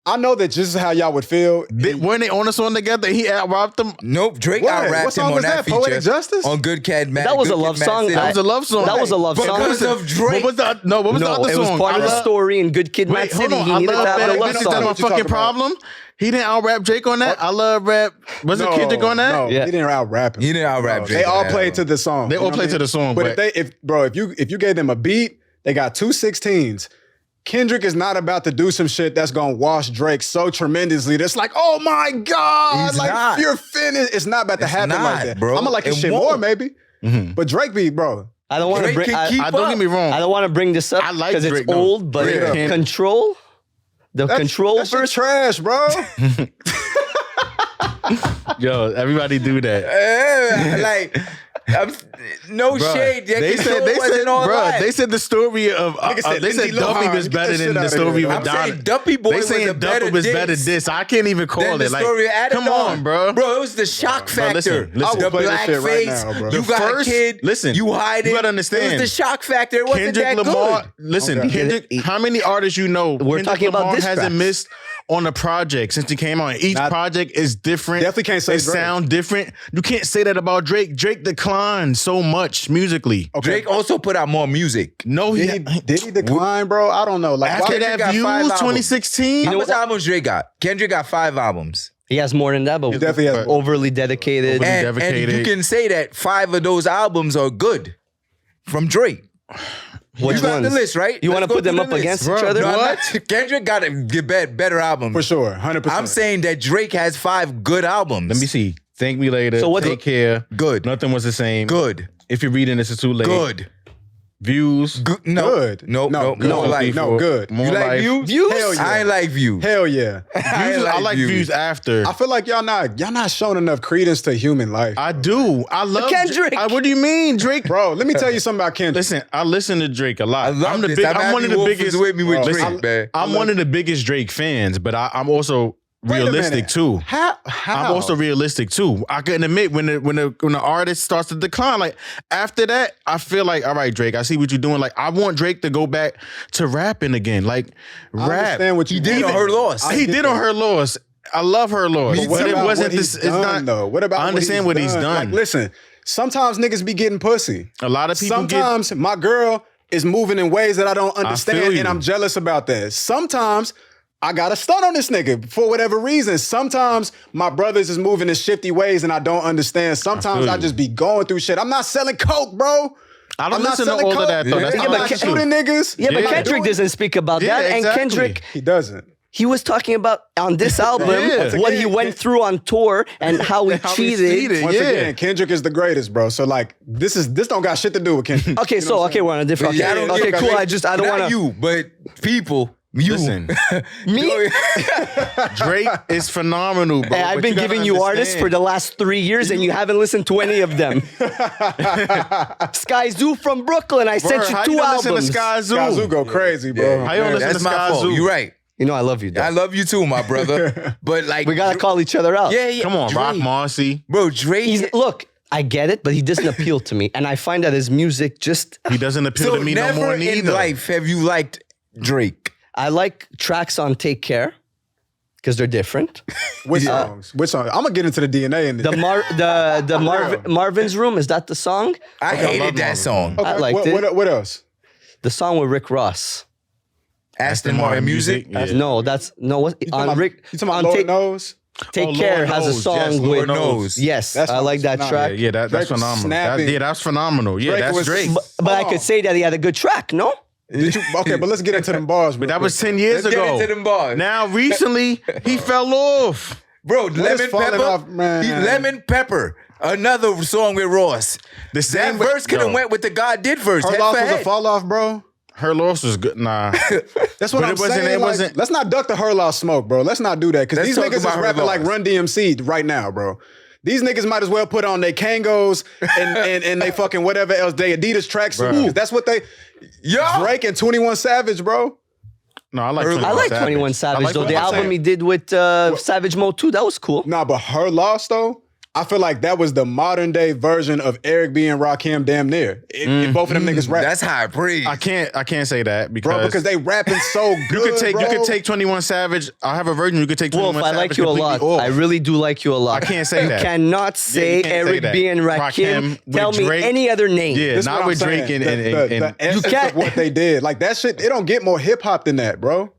I know that just how y'all would feel. Weren't they on a song together? He out-rapped them. Nope, Drake What? out-rapped What him song on was that that? feature. Poetic Justice? On Good Kid, Mad That was Good a Kid, love Mad song. City. That was a love song. That was a love song. Because of Drake. What was the what was the other it song? was part of the story in Good Kid, Mad Wait, hold City. on. He I needed to love have that. a love Is that know my what song. you're fucking talking about. problem? He didn't out-rap Drake on that. I love rap. Was it Kendrick on that? No, Yeah. he didn't out rap him. He didn't out-rap Drake They on all that played album. to the song. They You all know played what I to mean? the song, But but- if you gave them a beat, they got 2 16s. Kendrick is not about to do some shit that's gonna wash Drake so tremendously. That's like, oh my God, He's like not. you're finished. It's not about to It's happen not, like that, bro. I'm gonna like his It shit won't. more, maybe. But Drake be, bro. I don't want to Drake bring. can keep Don't get me wrong. I don't want to bring this up I like because Drake, it's no. old, but Drake can't- Control, the Control that shit verse. trash, bro. Yo, everybody do that. Like, no Bruh, shade. That they Control said, wasn't all bruh, live. they said the story of said they said Lindsay Duppy Lohan. was Get better that than shit the outta story here. with I'm Donna. saying Duppy Boy They was saying a Duppy better was diss better diss. I can't even call than the it. Like, story of Adam come on, bro. Bro, it was the shock factor. listen, listen. The I will play this black shit right face. now, bro. You The got first- a kid. listen, you hide it. you gotta understand. It was the shock factor. It wasn't Kendrick that Lamar. good. Listen, Okay. Kendrick. How many artists you know? We're Kendrick talking about Lamar diss hasn't tracks. missed on a project since he came on. Each Not- project is different. Definitely can't say it Drake. sound different. You can't say that about Drake. Drake declined so much musically. Okay. Drake also put out more music. No, Did he decline, bro? I don't know. Like, after why- Kendrick that got Views 5 albums. 2016. How much albums Drake got? Kendrick got 5 albums. He has more than that, but definitely has more. overly dedicated. Overly- And Dedicated. you can say that 5 of those albums are good from Drake. Which You got ones? the list, right? You want Let's to go put them through up the list. against each Bro, other? No, I'm not- Kendrick got a better album. for sure, 100%. I'm saying that Drake has 5 good albums. Let me see. Thank Me Later. So what's- Take Care. Good. Nothing was the same. Good. If you're reading this, it's too late. Good. Views. Good. No. Good. No. No, good. More life. No, good. More You like life. views? Views? Hell yeah. I ain't like views. Hell yeah. I like views after. I feel like y'all not showing enough credence to human life. I do. I love Kendrick. What do you mean, Drake? Bro, let me tell you something about Kendrick. Listen, I listen to Drake a lot. I love I'm the this. big. I'm I'm one of happy the Wolf is biggest. with me with Bro, Drake, man. I'm one of the biggest Drake fans, but I'm also Wait a realistic minute. too. How? I'm also realistic too. I can admit when the artist starts to decline, like after that, I feel like, all right, Drake, I see what you're doing. Like I want Drake to go back to rapping again. Like I rap. understand what you He did on Her Loss. He did on Her Loss. I love Her Loss. Me But too. it about wasn't what this. he's It's done, not. though. What about I understand what he's done. Like, listen, sometimes niggas be getting pussy. A lot of people Sometimes my girl is moving in ways that I don't feel understand, you. and I'm jealous about that. Sometimes I got to stun on this nigga for whatever reason. Sometimes my brothers is moving in shifty ways and I don't understand. Sometimes feel I you. just be going through shit. I'm not selling coke, bro. I don't I'm not listen to selling all coke. of that though. That's Yeah, I'm not not true. shooting niggas. Yeah, but Yeah. Kendrick doesn't speak about Yeah, that. exactly. And Kendrick, He doesn't. he was talking about on this album Yeah. what he went through on tour and how he How he cheated. cheated. Once Yeah. again, Kendrick is the greatest, bro. So like, this don't got shit to do with Kendrick. Okay, so okay, we're on a different. Yeah, I Okay, don't okay, get- cool. I don't Not want to. you, but people. You. Listen, Me? Drake is phenomenal, bro. Hey, I've but been you gotta giving you artists for understand. the last 3 years, and you haven't listened to any of them. Sky Zoo from Brooklyn. I sent Word, you how 2 you don't listen to albums. Sky Zoo? Skyzoo go crazy, bro. How you don't listen That's to my Sky fault. Zoo? You're right. You know I love you, though. I love you too, my brother. But like, We gotta call each other out. Yeah. Come on, Rock Drake. Marcy. Bro, Drake. Look, I get it, but he doesn't appeal to me, and I find that his music just. He doesn't appeal So to me no never more in neither. life have you liked Drake. I like tracks on Take Care because they're different. Which songs? Which songs? I'm gonna get into the DNA in this. Marvin's Room, is that the song? I hated that song. I liked it. What else? The song with Rick Ross. Aston Martin Music. Yeah. No, that's no. What on Rick? You talking on about Lord Take, Knows? Take Oh, Care Lord has a Knows. song Yes, with Lord Knows. Yes, That's I like that phenomenal. track. Yeah, that's Drake was phenomenal. snapping. That's phenomenal. Yeah, Drake that's was- Drake. But I could say that he had a good track. No, Okay, but let's get into them bars. But that was 10 years Let's get ago. into them bars. Now, recently, he fell off. Bro, is Lemon falling Pepper. off, man? Lemon Pepper. Another song with Ross. The That same verse could have yo, went with the God did verse. Her head loss for was a head. fall off, bro. Her loss was good. Nah. That's what But I'm it wasn't- saying. it like, wasn't- let's not duck the her loss smoke, bro. Let's not do that because Let's these talk niggas is about her rapping like loss. Run DMC right now, bro. These niggas might as well put on their Kangos and they fucking whatever else, they Adidas tracksuit. Bruh. 'Cause that's what they. Yo. Drake and 21 Savage, bro. No, I like Her- 21 I like Savage. 21 Savage like though. The 21 album Savage. he did with Savage Mode 2, that was cool. Nah, but her loss though. I feel like that was the modern day version of Eric B and Rakim damn near. If both of them niggas rap. That's high praise. I can't say that because they rapping so good. you could bro. take 21 Savage. I have a version. You could take 21 Wolf, I Savage. like you a lot. completely off. I really do like you a lot. I can't say that. You cannot say you can't say Eric that. B and Rakim. Rakim with Tell me Drake. any other name. Yeah, This is not what I'm with Drake saying. and the essence can't- of what they did. Like that shit, it don't get more hip hop than that, bro.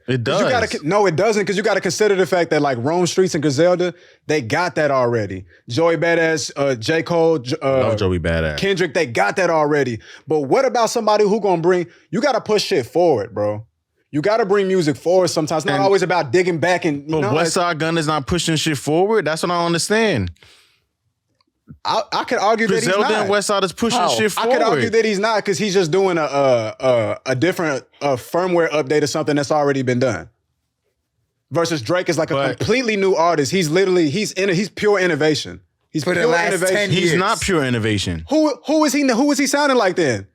it does. You gotta, no, it doesn't, because you got to consider the fact that like Rome Streets and Griselda, they got that already. Joey Badass, J. Cole, Love Joey Badass. Kendrick, they got that already. But what about somebody who gonna bring? You got to push shit forward, bro. You got to bring music forward sometimes. It's not always about digging back and. But West Side Gun is not pushing shit forward. That's what I don't understand. I could argue that he's Griselda not. and West Side is pushing How? shit I forward. could argue that he's not because he's just doing a different firmware update of something that's already been done. Versus Drake is like a But- completely new artist. He's literally he's pure innovation. He's For the pure last innovation. 10 He's years. not pure innovation. Who is he? Who is he sounding like then?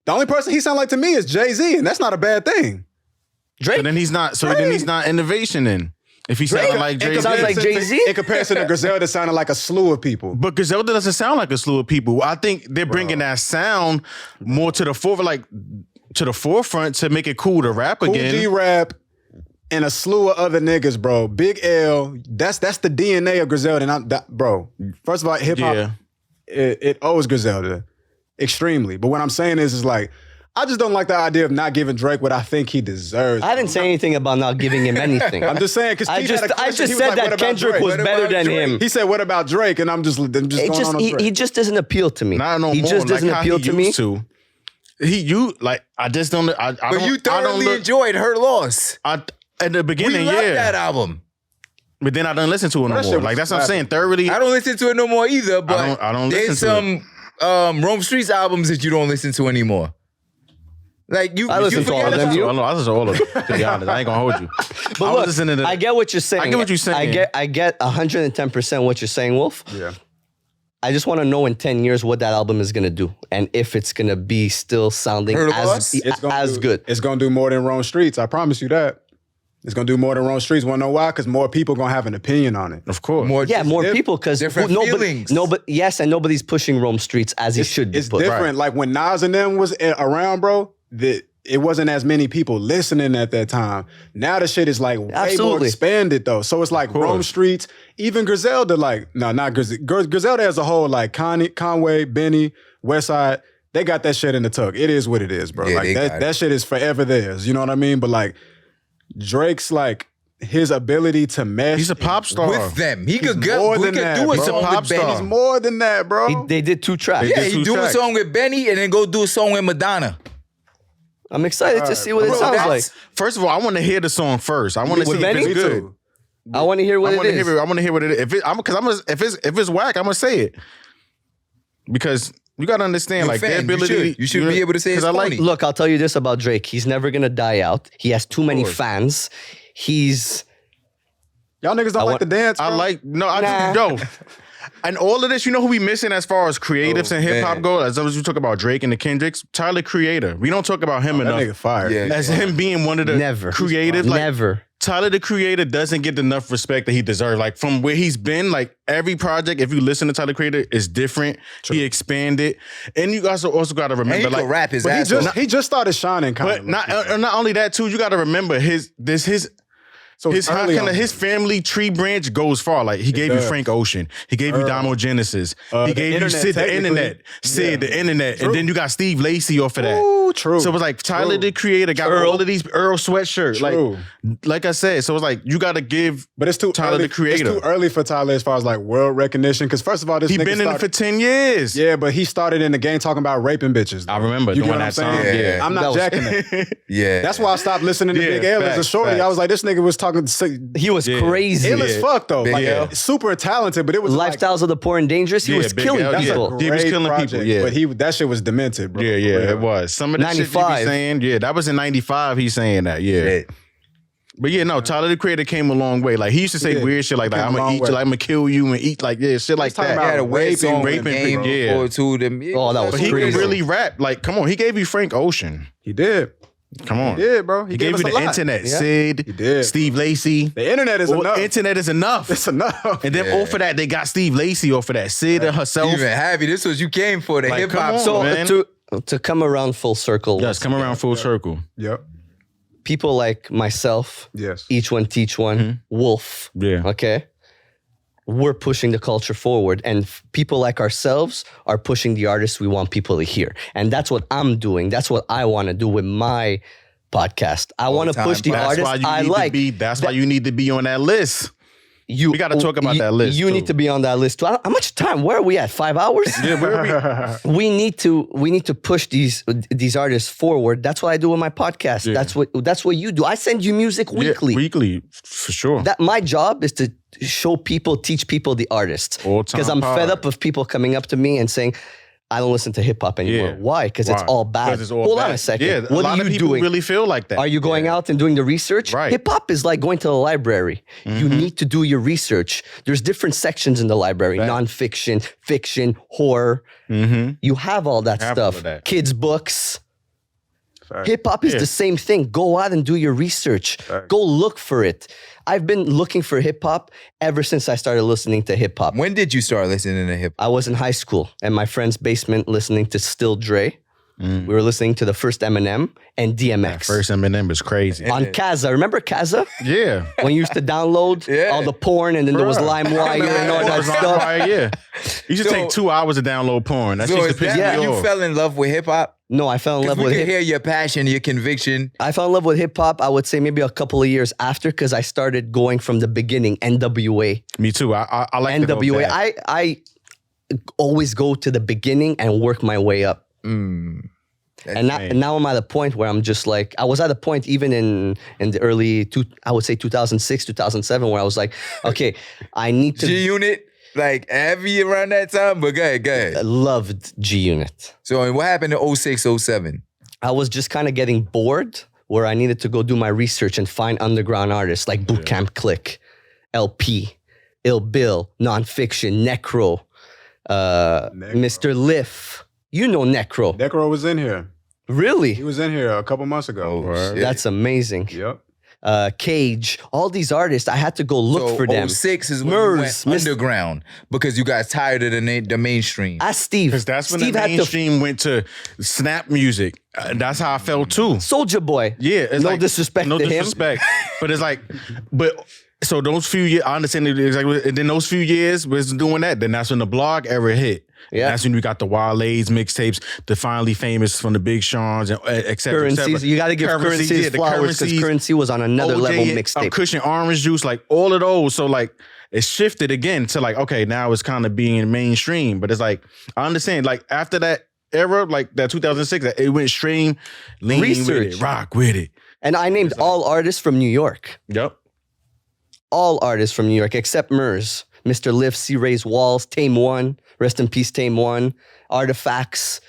The only person he sound like to me is Jay-Z, and that's not a bad thing. Drake? So then he's not. So then he's not innovation. Then if he sounded like Jay-Z. sounds like Jay-Z? In comparison to Griselda, sounding like a slew of people. But Griselda doesn't sound like a slew of people. I think they're bringing that sound more to the forefront to make it cool to rap Cool again. G rap and a slew of other niggas, bro. Big L, that's the DNA of Griselda. And bro, first of all, hip hop, Yeah. it owes Griselda extremely. But what I'm saying is like, I just don't like the idea of not giving Drake what I think he deserves. I didn't say anything about not giving him anything. I'm just saying because I just said that Kendrick was better than him. He said, "What about Drake?" And I'm just It going just on Drake. he just doesn't appeal to me. Not no he more. just doesn't like how appeal he to me. used to. I just don't. I But don't. you I thoroughly don't look, enjoyed her loss. at the We beginning, love yeah. that album. But then I don't listen to it no That shit more. was Like that's what I'm saying. slapping. Thoroughly, I don't listen to it no more either, but I don't there's listen to some Rome Streets albums that you don't listen to anymore. Like you, I listen to all of them. I listen to all of them. To be honest, I ain't gonna hold you. But I was look, listening to. I get what you're saying. I get what you're saying. I get 110% what you're saying, Wolf. Yeah. I just want to know in 10 years what that album is gonna do and if it's gonna be still sounding Heard of as us? as good. It's gonna do more than Rome Streets. I promise you that. It's gonna do more than Rome Streets. Wanna know why? Because more people gonna have an opinion on it. Of course. Yeah, more diff- people because different feelings. yes, and nobody's pushing Rome Streets as he should be. It's put. different. Like when Nas and them was around, bro. It wasn't as many people listening at that time. Now the shit is like way more Absolutely. expanded though. So it's like Rome Streets, even Griselda, like no, not Griselda. Griselda as a whole, like Conway, Benny, Westside, they got that shit in the tuck. It is what it is, bro. Yeah, like they got that it. shit is forever theirs. You know what I mean? But like Drake's like his ability to mesh. He's a pop star. with them. He could more we than could that, do a bro. He's a song pop with Benny. star. He's more than that, bro. They did 2 tracks. They Yeah, did he 2 do a tracks. song with Benny and then go do a song with Madonna. I'm excited to see what it Bro, sounds that's- like. First of all, I want to hear the song first. I want to With see if Benny? it's Me good. too. I want to hear what I it want to is. hear it. I want to hear what it is. If it's whack, I'm gonna say it because you gotta understand You're a like fan. their ability. You should be able to say it's I like. phony. Look, I'll tell you this about Drake. He's never gonna die out. He has too many fans. He's Y'all niggas don't like to dance, bro? I like no. I Nah. just no. And all of this, you know who we missing as far as creatives and hip hop man. go? As long as you talk about Drake and the Kendricks, Tyler Creator. We don't talk about him That enough. nigga fired. Yeah. As him being one of the Never. creative, like never. Tyler the Creator doesn't get enough respect that he deserves. Like from where he's been, like every project, if you listen to Tyler Creator, is different. He expanded, and you guys also got to And remember, he like, could rap his But ass he off. just started shining kind but not only that too. You got to remember his So his family tree branch goes far. Like he gave you Frank Ocean, he gave you Damo Genesis, he gave you Sid the Internet, Internet, and then you got Steve Lacy off of that. Ooh, true. So it was like Tyler the Creator got all of these Earl sweatshirts. Like I said, so it was like you got to give. But it's too Tyler early, the Creator. It's too early for Tyler as far as like world recognition. Because first of all, this he nigga been in it for 10 years. Yeah, but he started in the game talking about raping bitches. Though. I remember you doing know that song. Yeah. I'm not jacking it. Yeah. That's why I stopped listening to Big L as a shorty. I was like, this nigga was talking. He was crazy. Ill as fuck though. Like, super talented, but it was Lifestyles of the Poor and Dangerous. He was killing people. He was killing people. Yeah, but that shit was demented, bro. Yeah, it was. Some of the shit he be saying. That was in '95. He's saying that. Yeah. But yeah, no, Tyler the Creator came a long way. Like he used to say weird shit like I'm gonna eat you, like I'm gonna kill you and eat like shit like that. He had a raping people. Yeah. Oh, that was but he crazy. could really rap. Like, come on, he gave you Frank Ocean. He did. Come on. He did, bro. He gave you the internet. Yeah. Sid, He did. Steve Lacy. The internet is enough. Internet is enough. It's enough. And then off of that, they got Steve Lacy off of that. Sid and herself. Even happy. This was you came for the Like, hip come hop. on, So man. To come around full circle. Yes, come around full circle. Yep. People like myself, Yes. E1T1, Wolf. Yeah. Okay. We're pushing the culture forward, and people like ourselves are pushing the artists we want people to hear. And that's what I'm doing. That's what I want to do with my podcast. I want to push the artists I like. That's why you need to be on that list. We got to talk about that list. You need to be on that list too. How much time? Where are we at? 5 hours? Yeah, where are we? We need to push these artists forward. That's what I do with my podcast. Yeah. That's what you do. I send you music weekly. Weekly, for sure. That my job is to show people, teach people the artists. Because I'm fed up of people coming up to me and saying, I don't listen to hip hop anymore. Yeah. Why? Because it's all bad. Hold on a second. Yeah, what a lot are of you people doing? really feel like that. Are you going out and doing the research? Right. Hip hop is like going to the library. You need to do your research. There's different sections in the library: nonfiction, fiction, horror. You have all that stuff. Kids' books. Hip hop is the same thing. Go out and do your research. Go look for it. I've been looking for hip hop ever since I started listening to hip hop. when did you start listening to hip hop? I was in high school in my friend's basement listening to Still Dre. We were listening to the first Eminem and DMX. First Eminem was crazy. On Kazaa. Remember Kazaa? Yeah. When you used to download all the porn and then there was LimeWire and all that stuff. Yeah. You should take 2 hours to download porn. That's So just is to piss that me when you off. fell in love with hip hop? No, I fell in love We with can hip hear your passion, your conviction. I fell in love with hip hop, I would say maybe a couple of years after, because I started going from the beginning, NWA. Me too. I like NWA. that. I always go to the beginning and work my way up. And now I'm at a point where I'm just like, I was at a point even in the early, I would say 2006, 2007, where I was like, okay, I need to. G-Unit, like heavy around that time, but go ahead. I loved G-Unit. So what happened in 06, 07? I was just kind of getting bored where I needed to go do my research and find underground artists like Bootcamp Click, LP, Ill Bill, Nonfiction, Necro, Mr. Liff. You know Necro. Necro was in here. Really? He was in here a couple months ago. shit. That's amazing. Yep. Cage, all these artists, I had to go look for them. 06 is when Murs, you went underground because you got tired of the mainstream. Ask Steve. Because that's when Steve the had mainstream went to snap music. That's how I felt too. Soulja Boy. Yeah. It's No like, disrespect no to him. disrespect. But it's like, so those few years, I understand it exactly. And then those few years was doing that. Then that's when the blog era hit. Yeah. That's when we got the Wale's mixtapes, the Finally Famous from the Big Sean's, and et cetera, et Currencies. cetera. You got to give Currencies the flowers because Currency was on another level mixtape. Cushion Orange Juice, like all of those. So like it shifted again to like, okay, now it's kind of being mainstream. But it's like, I understand, like after that era, like that 2006, it went stream, lean with it, rock with it. And I named all artists from New York. Yep. All artists from New York except Murs. Mr. Lift, C-Ray's Walls, Tame One, rest in peace, Tame One, Artifacts.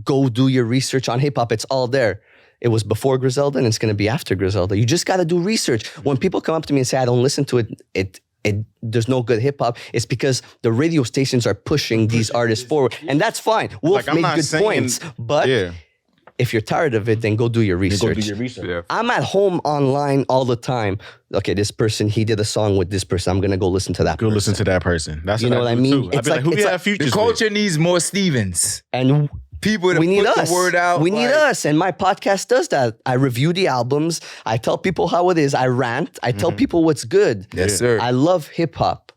Go do your research on hip hop. It's all there. It was before Griselda and it's going to be after Griselda. You just got to do research. When people come up to me and say, I don't listen to it, there's no good hip hop, it's because the radio stations are pushing these artists forward. And that's fine. Wolf made good points. But if you're tired of it, then go do your research. Yeah. I'm at home online all the time. Okay, this person, he did a song with this person. I'm going to go listen to that person. Go listen to that person. That's You know what I mean? I'd be like, who do you have futures The culture needs more Stevens. And people to We need put us. the word out. We need like, us. And my podcast does that. I review the albums. I tell people how it is. I rant. I tell people what's good. Yes, sir. I love hip hop.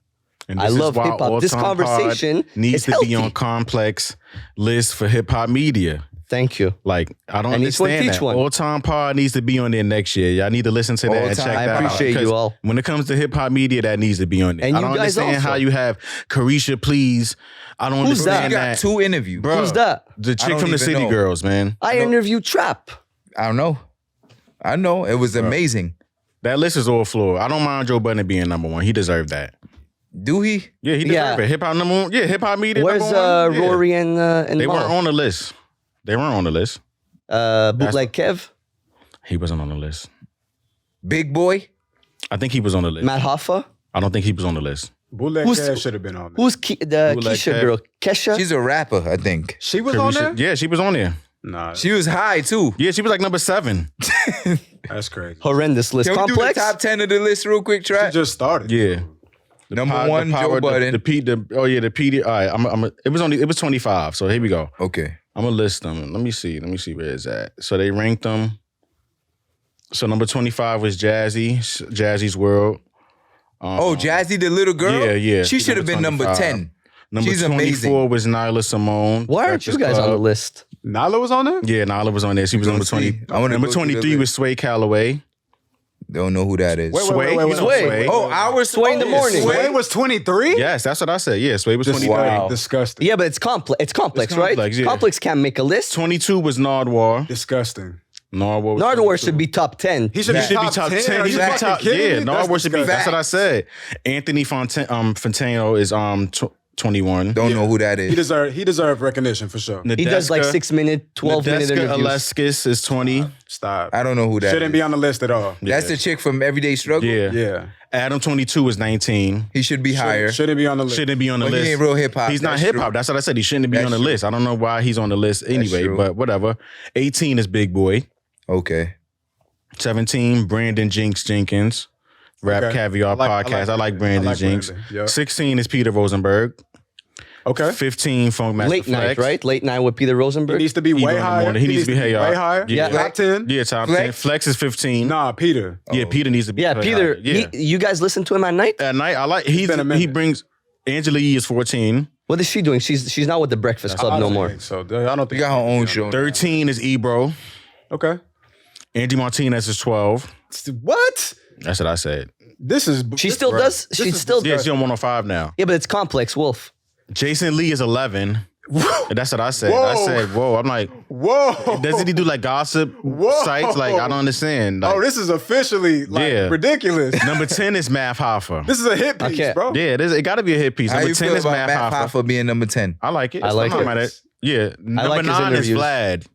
And I this is love why hip hop. This All Time Pod conversation needs is to healthy. be on Complex list for hip hop media. Thank you. Like, I don't And each one understand teach that. one. All Time Pod needs to be on there next year. Y'all need to listen to that All and Time check Pod. that out. I appreciate you Because all. When it comes to hip hop media, that needs to be on there. And I you don't guys understand also. how you have Carisha Please. I don't Who's that? She understand got that. 2 interviews. Bro, Who's that? The I chick don't from the even City know. Girls, man. I interviewed Trap. I don't know. I know. It was amazing. That list is all floor. I don't mind Joe Budden being number one. He deserved that. Do he? Yeah, he deserved Yeah. it. Hip hop number one. Yeah, hip hop media Where's number one. Yeah. Rory and They Mal? weren't on the list. They weren't on the list. Bootleg Kev? He wasn't on the list. Big Boy? I think he was on the list. Matt Hoffa? I don't think he was on the list. Bootleg Who's- Cash should have been on there. Who's the Bootleg Keisha Kev. girl? Kesha? She's a rapper, I think. She was on there? Yeah, she was on there. Nah, She was high, too. Yeah, she was like number 7. that's crazy. Horrendous list. Can we do the Complex? top 10 of the list real quick, She Trap? just started. Yeah. Number 1, Joe Budden. The PD. All right, it was 25. So here we go. Okay. I'm gonna list them. Let me see where it's at. So they ranked them. So number 25 was Jazzy's World. Oh, Jazzy, the little girl? Yeah, yeah. She She's should have been number 25. 10. Number She's 24 amazing. was Nyla Simone. Why aren't you Breakfast guys on the Club. list? Nala was on there? Yeah, Nyla was on there. She was gonna number 20. see. I wanna Number go through the 23 list. was Sway Calloway. Don't know who that is. Wait, Sway? wait, wait, You know wait. Sway? Oh, our Sway in the morning. Sway was 23? Yes, that's what I said. Yeah, Sway was 23. Wow. Disgusting. Yeah, but it's complex. It's complex, It's right? complex, yeah. Complex can't make a list. 22 was Nardwar. Disgusting. Nardwar was Nardwar 22. should be top 10. He should He be should be top top 10. 10. Are He you should be fucking top. kidding Yeah, me? Nardwar should be. disgusting. That's what I said. Anthony Fantano is 21. Don't know who that He is. deserved recognition for sure. He does like 6-minute, 12-minute Nadeska interviews. Aleskis is 20. Stop. I don't know who that Shouldn't is. be on the list at all. That's the chick from Everyday Struggle? Yeah. Yeah. Adam 22 is 19. He should be higher. Shouldn't be on the list. Shouldn't be on the Well, he list. ain't real hip-hop. He's not That's hip hop. true. That's what I said. He shouldn't be That's on the true. list. I don't know why he's on the list anyway, true. but whatever. 18 is Big Boy. Okay. 17, Brandon Jenkins. Rap Okay. Caviar Podcast. I like Brandon Jinx. Brandon. Yep. 16 is Peter Rosenberg. Okay. 15, Funk Master Late night, Flex. right? Late night with Peter He Rosenberg. needs to be Even way in the higher. morning. He needs to be way higher. higher. Yeah. Top 10. Yeah, top Flex? 10. Flex is 15. Nah, Peter. Yeah, Peter needs to be Yeah, higher. Peter. Yeah. You guys listen to him at night? At night, I like been a minute. he brings Angela Yee is 14. What is she doing? She's not with the Breakfast Club I no don't more. think So I don't We think got her own show. 13 is Ebro. Okay. Angie Martinez is 12. What? That's what I said. This is. She this- still bro, does. this She is still Yeah, does. she's on 105 now. Yeah, but it's complex. Wolf. Jason Lee is 11. That's what I said. I Whoa. said, whoa. I'm like, Whoa. doesn't he do like gossip Whoa. sites? Like, I don't understand. Like, Oh, this is officially like Yeah. ridiculous. number 10 is Math Hoffa. This is a hit piece, Okay. bro. Yeah, it got to be a hit piece. How Number you 10 feel is about Matt Math Hoffa. Hoffa being number 10? I like it. I like I'm it. not mad at Yeah. Number like his 9 is interviews. Vlad.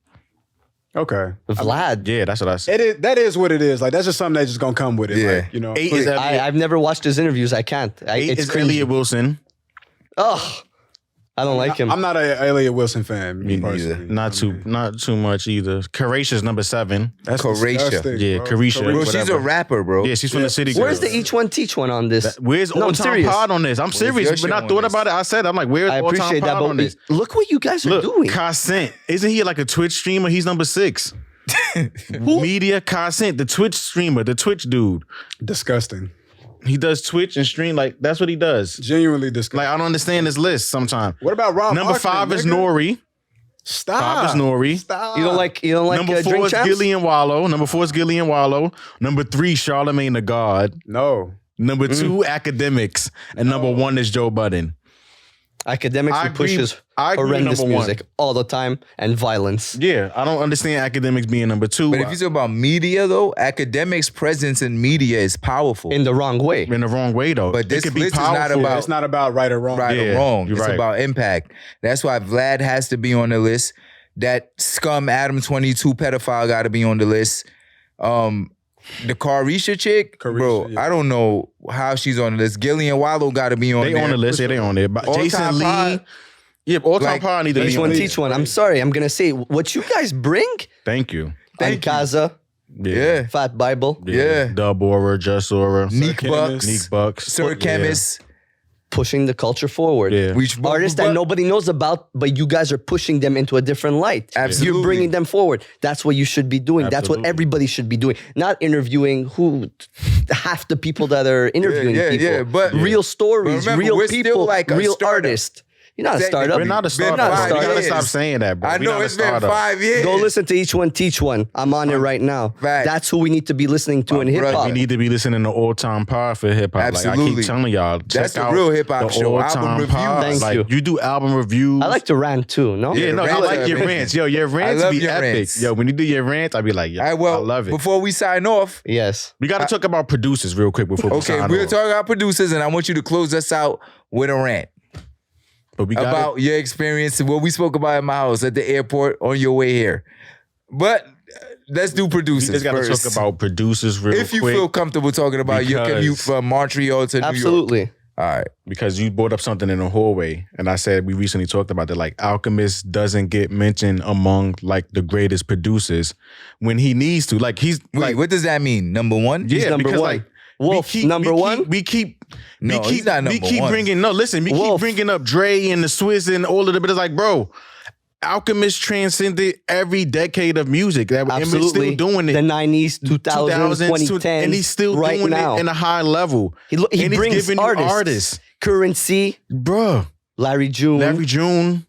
Okay. Vlad. Yeah, that's what I said. That is what it is. Like that's just something that's just gonna come with it. Yeah. Like, you know. 8 is I've never watched his interviews. I can't. 8 It's is crazy. Elliot Wilson. Oh, I don't like him. I'm not a Elliot Wilson fan. Me neither. personally. Not too much either. Caratia's number 7. That's Croatia. disgusting, Yeah, bro. Carisha. Bro, she's whatever. a rapper, bro. Yeah, she's from the City Where's Girls. the E1T1 on this? Where's No, All I'm Time serious. Pod on this? I'm your serious. shit When I on thought this? about it, I said, I'm like, where's I All Time appreciate that, Pod on but this? look what you guys are Look, doing. Consent. Isn't he like a Twitch streamer? He's number 6. Media Consent, the Twitch streamer, the Twitch dude. Disgusting. He does Twitch and stream. Like, that's what he does. Genuinely disgusting. Like, I don't understand this list sometimes. What about Rob? Number Markman, 5 is nigga? Nori. Stop. 5 is Nori. Stop. You don't like Number 4 Drink is Champs? Gillian Wallow. Number 4 is Gillian Wallow. Number 3, Charlemagne the God. No. Number 2, Academics. And number 1 is Joe Budden. Academics I who agree- pushes I agree horrendous number 1. music all the time and violence. Yeah, I don't understand Academics being number 2. But if you talk about media, though, Academics' presence in media is powerful. In the wrong way. in the wrong way though. But this it could be list is not powerful. about- It's not about right or wrong. right Yeah, or wrong. you're It's right. about impact. That's why Vlad has to be on the list. That scum Adam 22 pedophile got to be on the list. The Carisha chick, bro, yeah. I don't know how she's on the list. Gillian Wallow got to be on They there. on the list. Yeah, they on there. But All Jason Time Lee. Pod. Yeah, All Time Like, Pod need to be on H1 there. teach one. I'm sorry. I'm gonna say what you guys bring. Thank you. Thank you. Kaza, Yeah. Fat Bible. Yeah. Dub Aura, Just Aura, Neek Chemist. Bucks. Neek Bucks. Sir Yeah. Chemist. pushing the culture forward. Yeah. Artists that nobody knows about, but you guys are pushing them into a different light. Absolutely. You're bringing them forward. That's what you should be doing. That's what everybody should be doing. Not interviewing half the people that are interviewing people. Yeah, but real stories, but remember, real we're still people, like a real startup. artists. You're not a startup. We're not a startup. Not a You startup. gotta years. stop saying that, bro. I We're know not a it's been startup. 5 years. Go listen to E1T1. I'm on it right now. Fact. That's who we need to be listening to in hip brother. hop. We need to be listening to All Time Pod for hip hop. Like, I Absolutely. keep telling y'all, check That's the out real hip hop the show. All Album Time reviews. Pod. Thank Like, you. you do album reviews. I like to rant too, no? Yeah, no, I rants like are your amazing. rants. Yo, your rants love be your epic. rants. Yo, when you do your rants, I be like, yo, All right, well, I love it. before we sign off, Yes. We got to talk about producers real quick before we okay, sign we're off. talking about producers, and I want you to close us out with a rant But we got about your experience and what we spoke about at my house at the airport on your way here. But let's do we producers just got to first. talk about producers real if you quick. feel comfortable talking about your commute because- from Montreal to New York. Absolutely. All right. Because you brought up something in the hallway, and I said we recently talked about that. Like Alchemist doesn't get mentioned among like the greatest producers when he needs to. Like he's Wait, like, what does that mean? Number one? yeah, number because one. like Wolf, number one? We keep No, he's not we number keep one. bringing we Wolf. keep bringing up Dre and the Swiss and all of the. But it's like, bro, Alchemist transcended every decade of music. That Eminem's still doing it. The 90s, 2000s, 2010s, and he's still right doing now. it in a high level. He and he's brings giving you artists. Currency, bruh. Larry June, Larry June.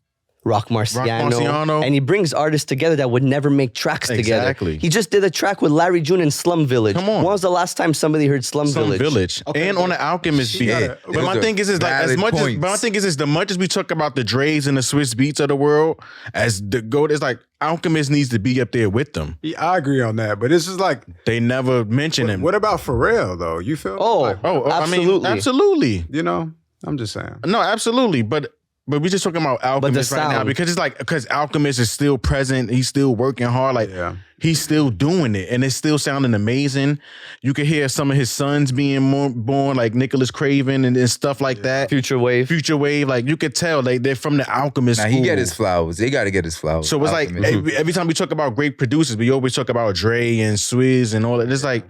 Rock Marciano, Marciano. and he brings artists together that would never make tracks together. Exactly. He just did a track with Larry June and Slum Village. Come on. When was the last time somebody heard Slum Village? And on the Alchemist beat. Yeah, But my thing is like as valid much as points. but my thing is the much as we talk about the Dre's and the Swiss beats of the world, as the GOAT, it's like Alchemist needs to be up there with them. Yeah, I agree on that, but it's just like, They never mention him. what about Pharrell though? You feel? Oh, like, absolutely. I mean, absolutely. you know, I'm just saying. No, absolutely. But we're just talking about Alchemist right now sound. because Alchemist is still present. He's still working hard. Like Yeah. he's still doing it, and it's still sounding amazing. You can hear some of his sons being born, like Nicholas Craven and stuff like that. Future Wave. Future Wave, like you could tell, like they're from the Alchemist. Now, school. he get his flowers. They got to get his flowers. So it's like Alchemist. every time we talk about great producers, we always talk about Dre and Swizz and all that. It's like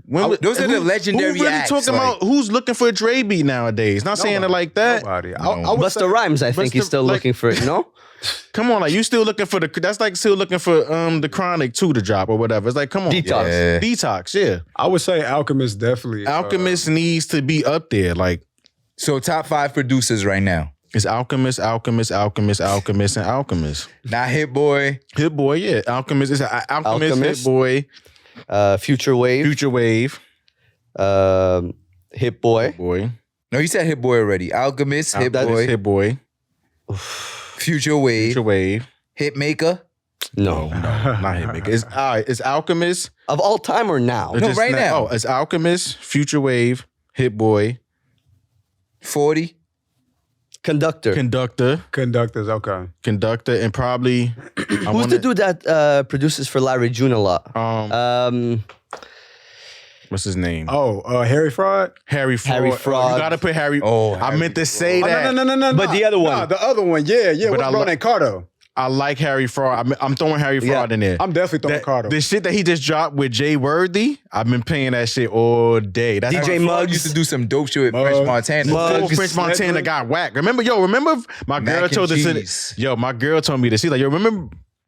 Those are the legendary Who really acts, talking like- about who's looking for a Dre beat nowadays? Not saying it like that. Nobody. I would say, Busta Rhymes, I think Busta- he's still like- looking for it, no? Come on, like you still looking for that's like still looking for the Chronic 2 to drop or whatever. It's like, come on. Detox. Yeah. Detox, yeah. I would say Alchemist definitely. Alchemist needs to be up there. Like So top 5 producers right now. it's Alchemist, Alchemist, Alchemist, Alchemist, and Alchemist. Not Hit Boy. Hit Boy, yeah. Alchemist is Alchemist, Alchemist. Hit Boy, Future Wave, Future Wave, Hit Boy, Boy. No, you said Hit Boy already. Alchemist, Hit That is Boy, Hit Boy, Future Wave, Future Wave. Hit Maker. No. Not Hitmaker. It's all right. It's Alchemist. Of all time or now? No, right now. Oh, it's Alchemist, Future Wave, Hit Boy, 40. Conductor. Conductor, Conductors. Okay. and probably Who's the dude that produces for Larry June a lot? What's his name? Oh, Harry Fraud. Harry Fraud. Harry Fraud. You gotta put Harry. Oh, I Harry meant to say Oh, that. no. But the other one. No, the other one. Yeah. But What's I bro lo- named Cardo? I like Harry Fraud. I'm throwing Harry Fraud in there. I'm definitely throwing Cardo. The shit that he just dropped with Jay Worthy, I've been playing that shit all day. That's DJ Harry Fraud Muggs. used to do some dope shit with French Montana. Before Muggs. French Montana got whacked. Remember my Mac girl and told us. cheese. My girl told me this. She's like, yo,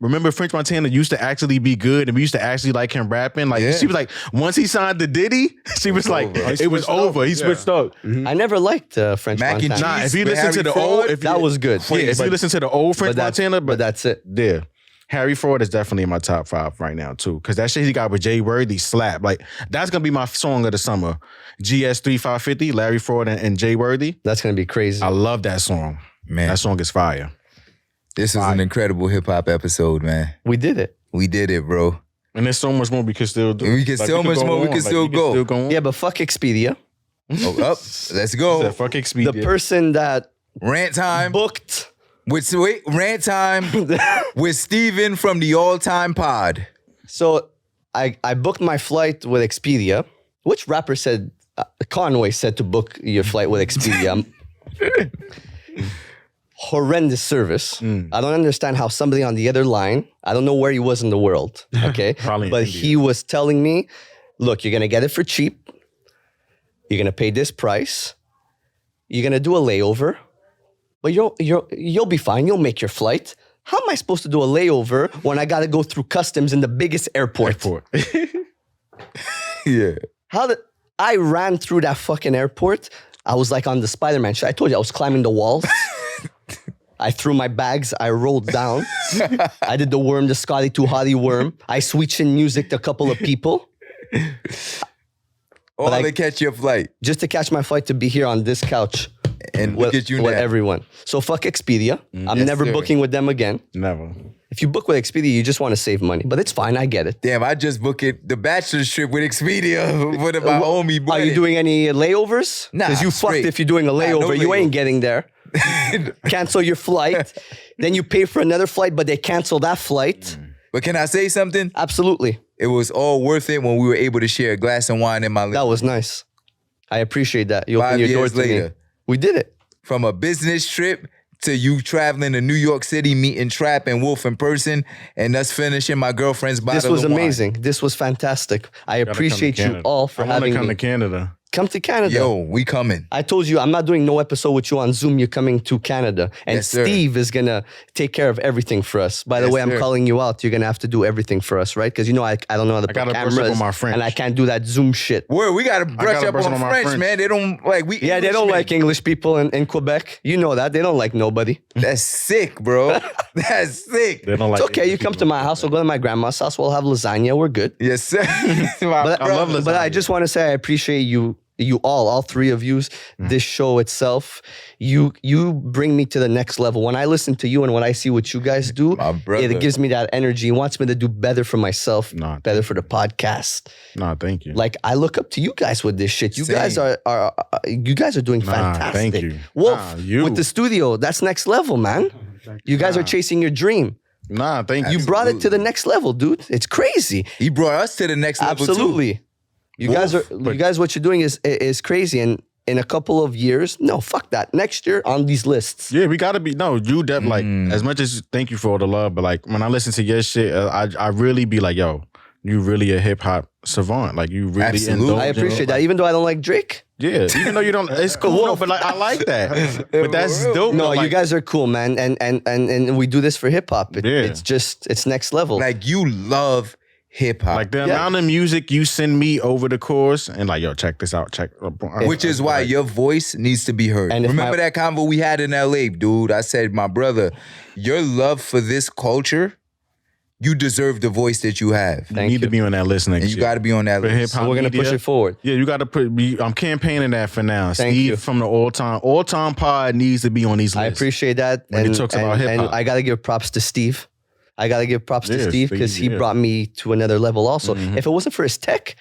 remember French Montana used to actually be good and we used to actually like him rapping. Like Yeah. she was like, once he signed the Diddy, she was like, over. it was over. He Yeah. switched up. I never liked French Mac and Montana. Nah, cheese if you with listen to Harry the Fraud, old, if That you, was good. yeah, if you listen to the old French Montana, but that's it. yeah. Harry Fraud is definitely in my top 5 right now too, because that shit he got with Jay Worthy slap. Like that's gonna be my song of the summer. GS 3550, Larry Fraud and Jay Worthy. That's gonna be crazy. I love that song. Man. That song is fire. This was an incredible hip hop episode, man. We did it. We did it, bro. And there's so much more we can still do. We can so much go more we on. can still go. on. Yeah, but fuck Expedia. Oh, up. Let's go. Said, fuck Expedia. The person that Rant time. booked Rant time with Steven from the All Time Pod. So I booked my flight with Expedia. Which rapper said, Conway said to book your flight with Expedia? Horrendous service. I don't understand how somebody on the other line, I don't know where he was in the world, okay? Probably in but India. he was telling me, look, you're going to get it for cheap. You're going to pay this price. you're gonna do a layover, but you'll be fine. You'll make your flight. How am I supposed to do a layover when I got to go through customs in the biggest airport? Yeah. I ran through that fucking airport. I was like on the Spider-Man shit. I told you I was climbing the walls. I threw my bags. I rolled down. I did the worm, the Scotty Too Hottie worm. I switched in music to a couple of people. All to catch your flight. Just to catch my flight to be here on this couch. And look at you with now. everyone. So fuck Expedia. I'm never booking with them again. Never. If you book with Expedia, you just want to save money. But it's fine, I get it. Damn, I just booked the bachelor's trip with Expedia with my homie. Are you doing any layovers? Nah, Because you straight. fucked if you're doing a layover. no You ain't layover. getting there. Cancel your flight. Then you pay for another flight, but they cancel that flight. But can I say something? Absolutely. It was all worth it when we were able to share a glass of wine in my living That was nice. I appreciate that. You 5 opened your years door to me. later. We did it. From a business trip to you traveling to New York City, meeting Trap and Wolf in person, and us finishing my girlfriend's bottle This was of wine. amazing. This was fantastic. I Gotta come to appreciate you Canada. all for I wanna having come me. to Canada. Come to Canada. Yo, we coming. I told you I'm not doing no episode with you on Zoom. You're coming to Canada. And Yes, sir. Steve is going to take care of everything for us. By the Yes, way, I'm sir. calling you out. You're going to have to do everything for us, right? Because you know I don't know how to put gotta brush up cameras. on my French. And I can't do that Zoom shit. Word, we gotta brush gotta up brush on on my French, French. man. They don't like we. Yeah, they don't Englishmen. like English people in Quebec. You know that. They don't like nobody. That's sick, bro. That's sick. They don't like It's okay. You come to my house. We'll go to my grandma's house. We'll have lasagna. We're good. Yes, sir. But, I love lasagna. but I just want to say I appreciate you all three of you, this show itself. You bring me to the next level. When I listen to you and when I see what you guys do, My brother. it gives me that energy. It wants me to do better for myself, Nah, better for the podcast. Nah, thank you. Like I look up to you guys with this shit. You Same. guys are you guys are doing Nah, fantastic. thank you. Wolf Nah, you. with the studio, that's next level, man. You guys are chasing your dream. Nah, thank You you. brought it to the next level, dude. It's crazy. He brought us to the next level too. Absolutely. You guys, what you're doing is crazy. And in a couple of years, no, fuck that. Next year on these lists. Yeah, we gotta be. No, you like as much as thank you for all the love, but like when I listen to your shit, I really be like, yo, you really a hip hop savant. Like you really. Absolutely. indulge I in, appreciate like, that. Even though I don't like Drake. Yeah, even though you don't, it's cool. No, but like I like that. But that's dope. No, though, you like, guys are cool, man. And we do this for hip hop. Yeah. It's next level. Like you love hip hop. like the amount of music you send me over the course, and like, yo, check this out. Which is why your voice needs to be heard. And if Remember my- that convo we had in LA, dude? I said, my brother, your love for this culture, you deserve the voice that you have. you Thank need to you. be on that list next And you year. got to be on that For list. hip-hop We're gonna media. push it forward. Yeah, you got to put. I'm campaigning that for now. Thank Steve you. from the all time pod needs to be on these I lists. appreciate that. When he talks about hip-hop. And I gotta give props to Steve. I gotta give props to Yeah, Steve because Steve, he yeah. brought me to another level also. If it wasn't for his tech,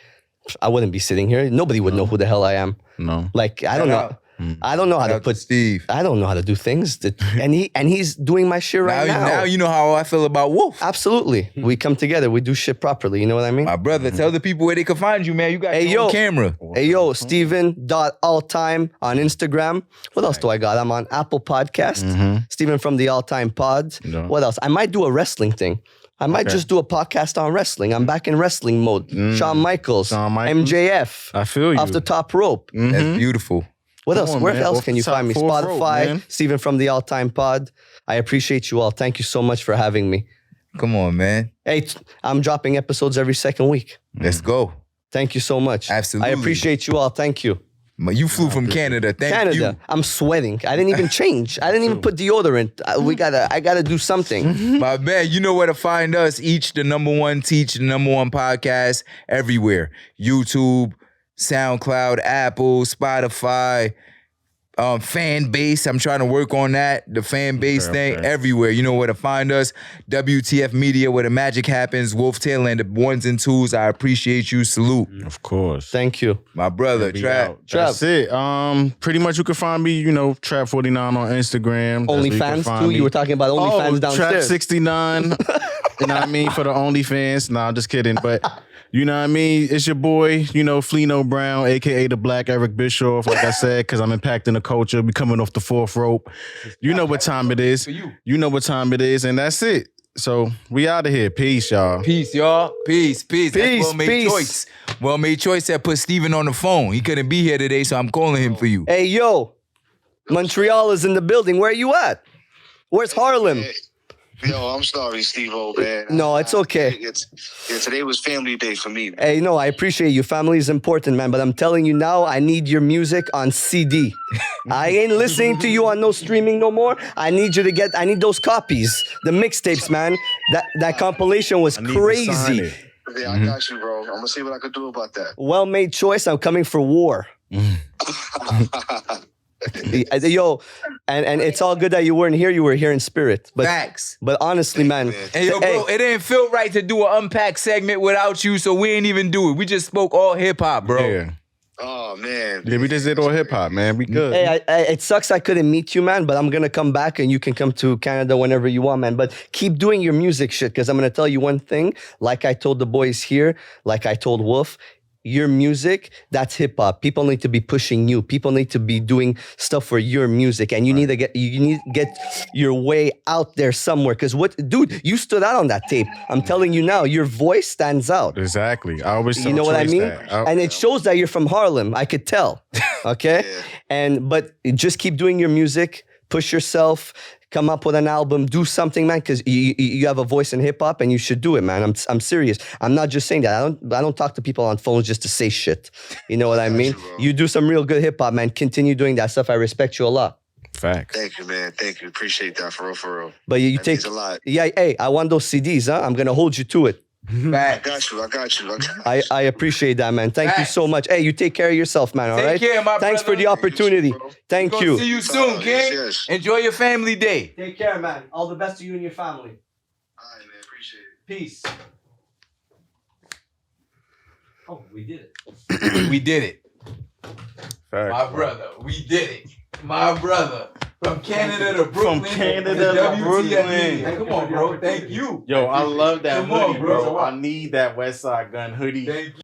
I wouldn't be sitting here. Nobody would know who the hell I am. No. Like I don't know. I don't know how Shout to out to put Steve. I don't know how to do things. And he's doing my shit right now. Now you know how I feel about Wolf. Absolutely. We come together. We do shit properly. You know what I mean? My brother, tell the people where they can find you, man. You got Hey, your own yo. camera. Hey, yo, Steven.alltime on Instagram. What else do I got? I'm on Apple Podcast. Steven from the All Time Pod. Yeah. What else? I might do a wrestling thing. I might just do a podcast on wrestling. I'm back in wrestling mode. Shawn Michaels, Shawn Michaels. MJF, I feel you. Off the Top Rope. That's beautiful. What Come else? on, Where man. else Off can the you top find me? fourth rope, Spotify, man. Steven from the All Time Pod. I appreciate you all. Thank you so much for having me. Come on, man. Hey, I'm dropping episodes every second week. Let's go. Thank you so much. Absolutely. I appreciate you all. Thank you. You flew from Canada. Thank Canada. you. I'm sweating. I didn't even change. I didn't even put deodorant. I gotta do something. My man, you know where to find us. Each the #1 teach, the #1 podcast everywhere. YouTube, SoundCloud, Apple, Spotify, fan base. I'm trying to work on that. The fan base thing everywhere. You know where to find us. WTF Media, where the magic happens. Wolf Taylor and the ones and twos. I appreciate you. Salute. Of course. Thank you. My brother, Be Trap. out. That's it. Pretty much you can find me, Trap49 on Instagram. That's where you can OnlyFans find too. me. You were talking about OnlyFans downstairs. Trap69. You know what I mean? For the OnlyFans. Nah, I'm just kidding. But you know what I mean? It's your boy, Flino Brown, aka the Black Eric Bischoff, like I said, because I'm impacting the culture, be coming off the fourth rope. You know what time it is. You know what time it is, and that's it. So we out of here. Peace, y'all. Peace, y'all. Peace. That's Peace, well-made peace. choice. Well-made choice that put Steven on the phone. He couldn't be here today, so I'm calling him for you. Hey yo, Montreal is in the building. Where are you at? Where's Harlem? Yo, I'm sorry, Steve-O, man. No, it's okay. Today was family day for me, man. Hey, no, I appreciate you. Family is important, man. But I'm telling you now, I need your music on CD. I ain't listening to you on no streaming no more. I need those copies. The mixtapes, man. That compilation was crazy. Yeah, I got you, bro. I'm gonna see what I could do about that. Well-made choice. I'm coming for war. Yo, and it's all good that you weren't here. You were here in spirit. But, Facts. But honestly, man. Hey, yo, bro, it didn't feel right to do an unpack segment without you, so we ain't even do it. We just spoke all hip-hop, bro. Yeah. Oh, man. Yeah, we just did all hip hop, man. We good. Hey, it sucks I couldn't meet you, man, but I'm going to come back and you can come to Canada whenever you want, man. But keep doing your music shit, because I'm going to tell you one thing. Like I told the boys here, like I told Wolf, your music, that's hip hop. People need to be pushing you. People need to be doing stuff for your music, and you need to get your way out there somewhere. Because dude, you stood out on that tape. I'm telling you now, your voice stands out. Exactly. I always tell you know what I mean, that. and it shows that you're from Harlem. I could tell. Okay, but just keep doing your music. Push yourself. Come up with an album, do something, man, because you have a voice in hip hop and you should do it, man. I'm serious. I'm not just saying that. I don't talk to people on phones just to say shit. You know what I mean? You do some real good hip hop, man. Continue doing that stuff. I respect you a lot. Facts. Thank you, man. Thank you. Appreciate that, for real. But you that take means a lot. Yeah. Hey, I want those CDs, huh? I'm gonna hold you to it. I got you. I appreciate that, man. Thank you so much. Hey, you take care of yourself, man. All right. Take care, my Thanks brother. for the opportunity. Thank you. See you soon, King. Yes. Enjoy your family day. Take care, man. All the best to you and your family. All right, man. Appreciate it. Peace. Oh, we did it. We did it. Facts. My brother, we did it. My brother. From Canada to Brooklyn. From Canada to WTF. Brooklyn. Come on, bro. Thank you. Yo, I love that Come on, hoodie, bro. bro. I need that West Side Gun hoodie. Thank you.